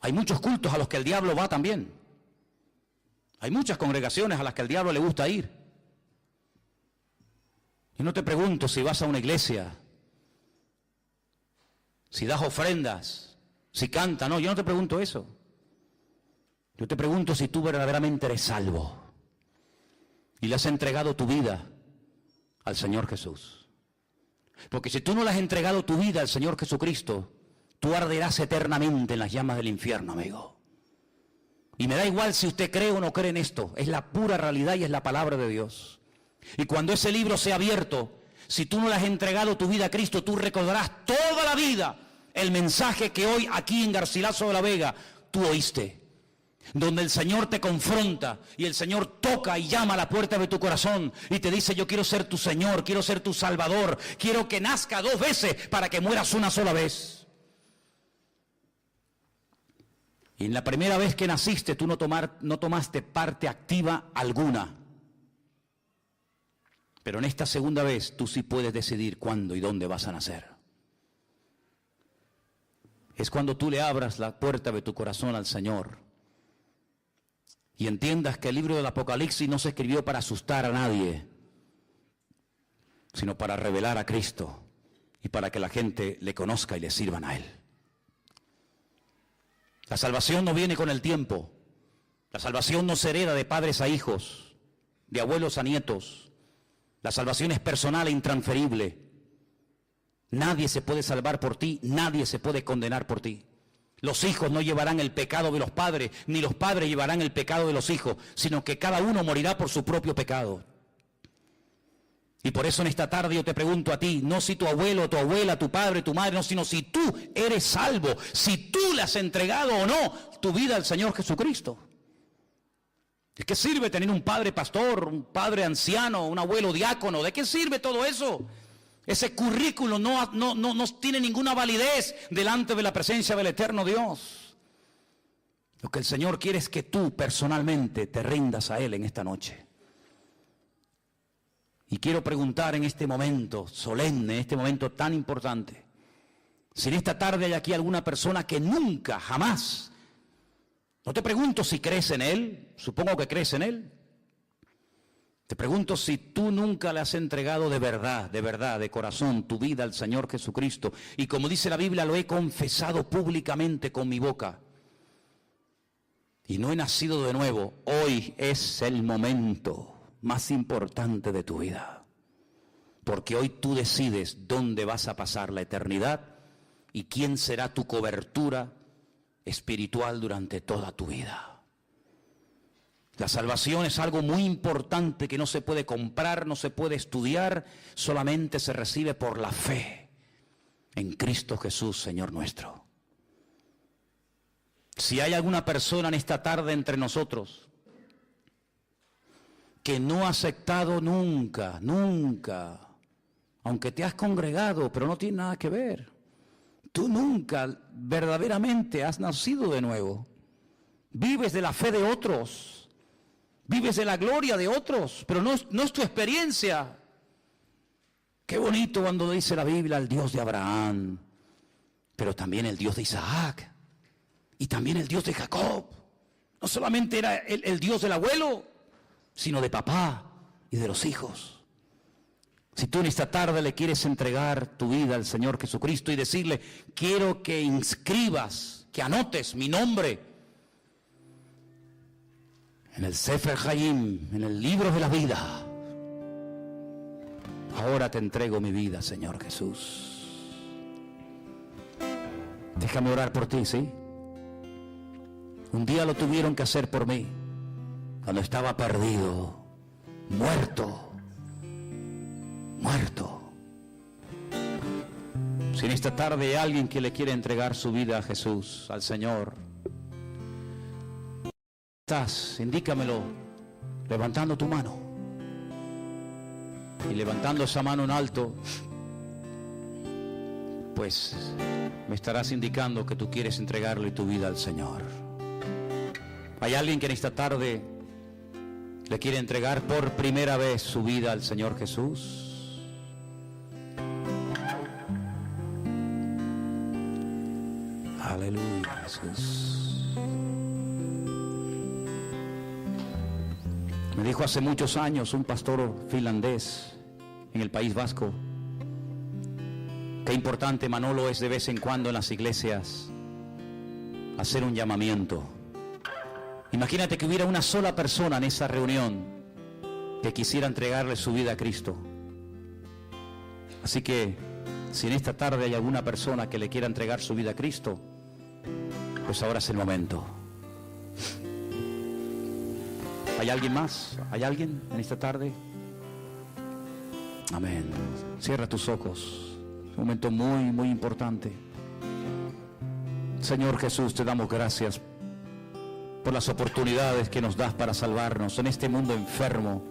Hay muchos cultos a los que el diablo va también. Hay muchas congregaciones a las que el diablo le gusta ir. Yo no te pregunto si vas a una iglesia, si das ofrendas, si cantas. No, yo no te pregunto eso. Yo te pregunto si tú verdaderamente eres salvo y le has entregado tu vida al Señor Jesús. Porque si tú no le has entregado tu vida al Señor Jesucristo, tú arderás eternamente en las llamas del infierno, amigo. Y me da igual si usted cree o no cree en esto, es la pura realidad y es la palabra de Dios. Y cuando ese libro sea abierto, si tú no le has entregado tu vida a Cristo, tú recordarás toda la vida el mensaje que hoy aquí en Garcilaso de la Vega tú oíste, donde el Señor te confronta y el Señor toca y llama a la puerta de tu corazón y te dice, yo quiero ser tu Señor, quiero ser tu Salvador, quiero que nazca 2 veces para que mueras una sola vez. Y en la primera vez que naciste tú no tomaste parte activa alguna. Pero en esta segunda vez tú sí puedes decidir cuándo y dónde vas a nacer. Es cuando tú le abras la puerta de tu corazón al Señor y entiendas que el libro del Apocalipsis no se escribió para asustar a nadie, sino para revelar a Cristo y para que la gente le conozca y le sirvan a Él. La salvación no viene con el tiempo. La salvación no se hereda de padres a hijos, de abuelos a nietos. La salvación es personal e intransferible. Nadie se puede salvar por ti, nadie se puede condenar por ti. Los hijos no llevarán el pecado de los padres, ni los padres llevarán el pecado de los hijos, sino que cada uno morirá por su propio pecado. Y por eso en esta tarde yo te pregunto a ti, no si tu abuelo, tu abuela, tu padre, tu madre, no, sino si tú eres salvo, si tú le has entregado o no tu vida al Señor Jesucristo. ¿De qué sirve tener un padre pastor, un padre anciano, un abuelo diácono? ¿De qué sirve todo eso? Ese currículo no tiene ninguna validez delante de la presencia del eterno Dios. Lo que el Señor quiere es que tú personalmente te rindas a Él en esta noche. Y quiero preguntar en este momento solemne, en este momento tan importante, si en esta tarde hay aquí alguna persona que nunca, jamás, no te pregunto si crees en Él, supongo que crees en Él. Te pregunto si tú nunca le has entregado de verdad, de corazón, tu vida al Señor Jesucristo. Y como dice la Biblia, lo he confesado públicamente con mi boca. Y no he nacido de nuevo. Hoy es el momento más importante de tu vida. Porque hoy tú decides dónde vas a pasar la eternidad y quién será tu cobertura espiritual durante toda tu vida. La salvación es algo muy importante que no se puede comprar, no se puede estudiar, solamente se recibe por la fe en Cristo Jesús, Señor nuestro. Si hay alguna persona en esta tarde entre nosotros que no ha aceptado nunca, aunque te has congregado, pero no tiene nada que ver, tú nunca verdaderamente has nacido de nuevo, vives de la fe de otros, vives de la gloria de otros, pero no es tu experiencia. Qué bonito cuando dice la Biblia el Dios de Abraham, pero también el Dios de Isaac y también el Dios de Jacob. No solamente era el Dios del abuelo, sino de papá y de los hijos. Si tú en esta tarde le quieres entregar tu vida al Señor Jesucristo y decirle, quiero que inscribas, que anotes mi nombre en el Sefer Hayim, en el libro de la vida. Ahora te entrego mi vida, Señor Jesús. Déjame orar por ti, ¿sí? Un día lo tuvieron que hacer por mí, cuando estaba perdido, muerto. Si en esta tarde hay alguien que le quiere entregar su vida a Jesús, al Señor, indícamelo levantando tu mano y levantando esa mano en alto, pues me estarás indicando que tú quieres entregarle tu vida al Señor. ¿Hay alguien que en esta tarde le quiere entregar por primera vez su vida al Señor Jesús? Aleluya, Jesús. Me dijo hace muchos años un pastor finlandés en el País Vasco, qué importante, Manolo, es de vez en cuando en las iglesias hacer un llamamiento. Imagínate que hubiera una sola persona en esa reunión que quisiera entregarle su vida a Cristo. Así que, si en esta tarde hay alguna persona que le quiera entregar su vida a Cristo, pues ahora es el momento. ¿Hay alguien más? ¿Hay alguien en esta tarde? Amén. Cierra tus ojos. Es un momento muy, muy importante. Señor Jesús, te damos gracias por las oportunidades que nos das para salvarnos en este mundo enfermo,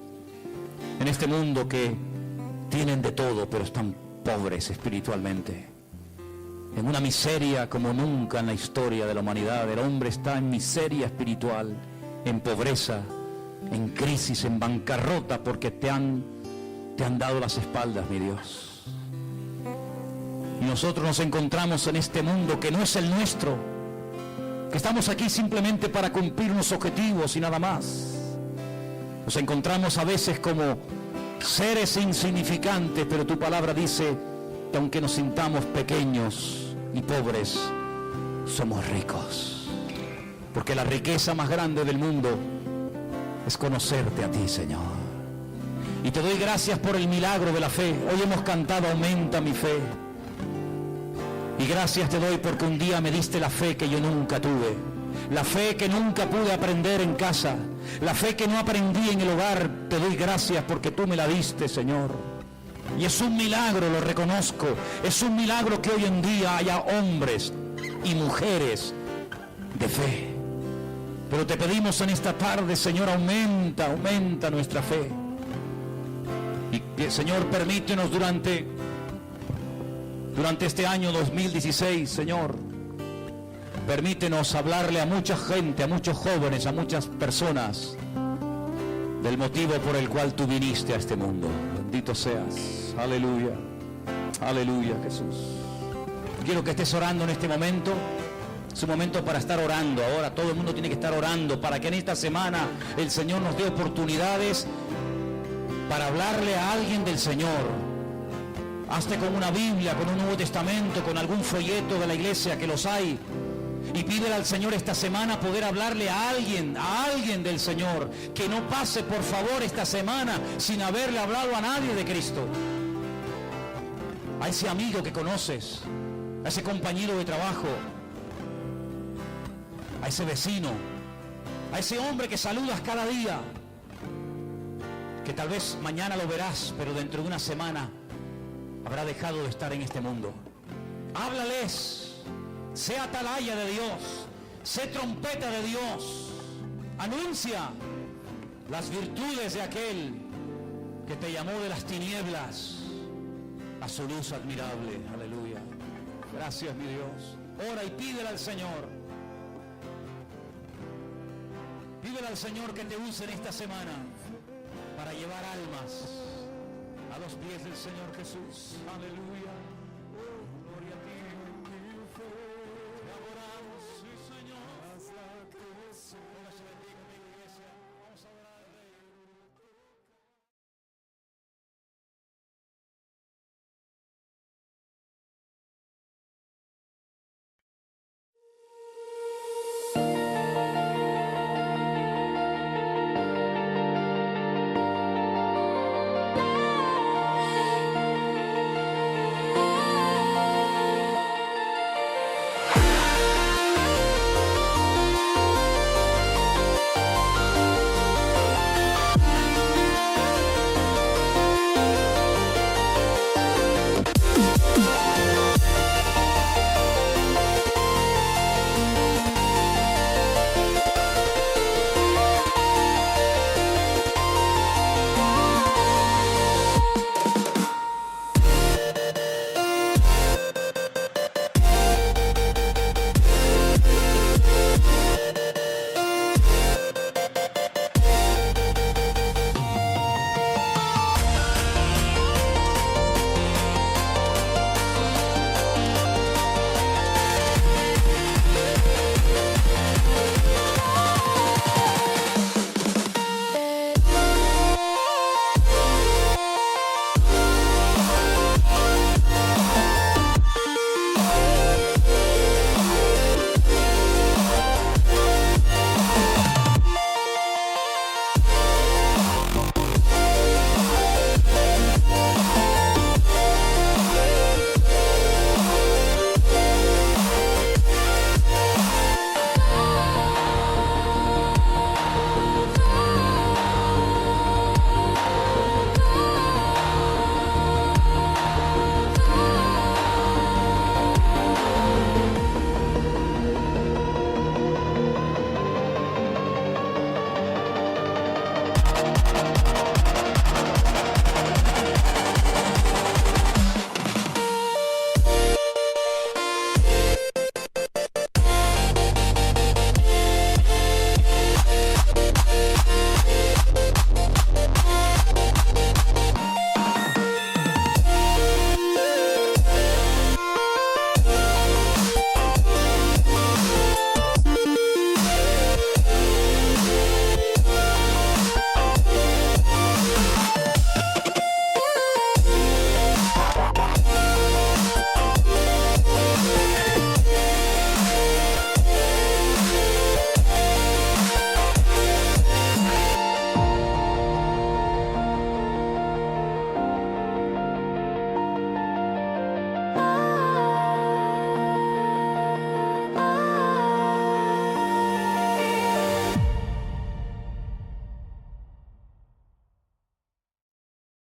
en este mundo que tienen de todo, pero están pobres espiritualmente. en una miseria como nunca en la historia de la humanidad. El hombre está en miseria espiritual, en pobreza, en crisis, en bancarrota, porque te han dado las espaldas, mi Dios. Y nosotros nos encontramos en este mundo que no es el nuestro, que estamos aquí simplemente para cumplir unos objetivos y nada más. Nos encontramos a veces como seres insignificantes, pero tu palabra dice que aunque nos sintamos pequeños y pobres, somos ricos. Porque la riqueza más grande del mundo es conocerte a ti, Señor. Y te doy gracias por el milagro de la fe. Hoy hemos cantado Aumenta mi fe. Y gracias te doy porque un día me diste la fe que yo nunca tuve. La fe que nunca pude aprender en casa. La fe que no aprendí en el hogar. Te doy gracias porque tú me la diste, Señor. Y es un milagro, lo reconozco. Es un milagro que hoy en día haya hombres y mujeres de fe. Pero te pedimos en esta tarde, Señor, aumenta nuestra fe. Y Señor, permítenos durante este año 2016, Señor, permítenos hablarle a mucha gente, a muchos jóvenes, a muchas personas del motivo por el cual tú viniste a este mundo. Bendito seas. Aleluya. Aleluya, Jesús. Quiero que estés orando en este momento. Es un momento para estar orando. Ahora todo el mundo tiene que estar orando para que en esta semana el Señor nos dé oportunidades para hablarle a alguien del Señor. Hazte con una Biblia, con un Nuevo Testamento, con algún folleto de la iglesia, que los hay. Y pídele al Señor esta semana poder hablarle a alguien del Señor. Que no pase, por favor, esta semana sin haberle hablado a nadie de Cristo. A ese amigo que conoces, a ese compañero de trabajo, a ese vecino, a ese hombre que saludas cada día, que tal vez mañana lo verás, pero dentro de una semana habrá dejado de estar en este mundo. Háblales, sé atalaya de Dios, sé trompeta de Dios, anuncia las virtudes de aquel que te llamó de las tinieblas a su luz admirable. Aleluya. Gracias, mi Dios. Ora y pídele al Señor. Pídele al Señor que te use en esta semana para llevar almas a los pies del Señor Jesús. Aleluya.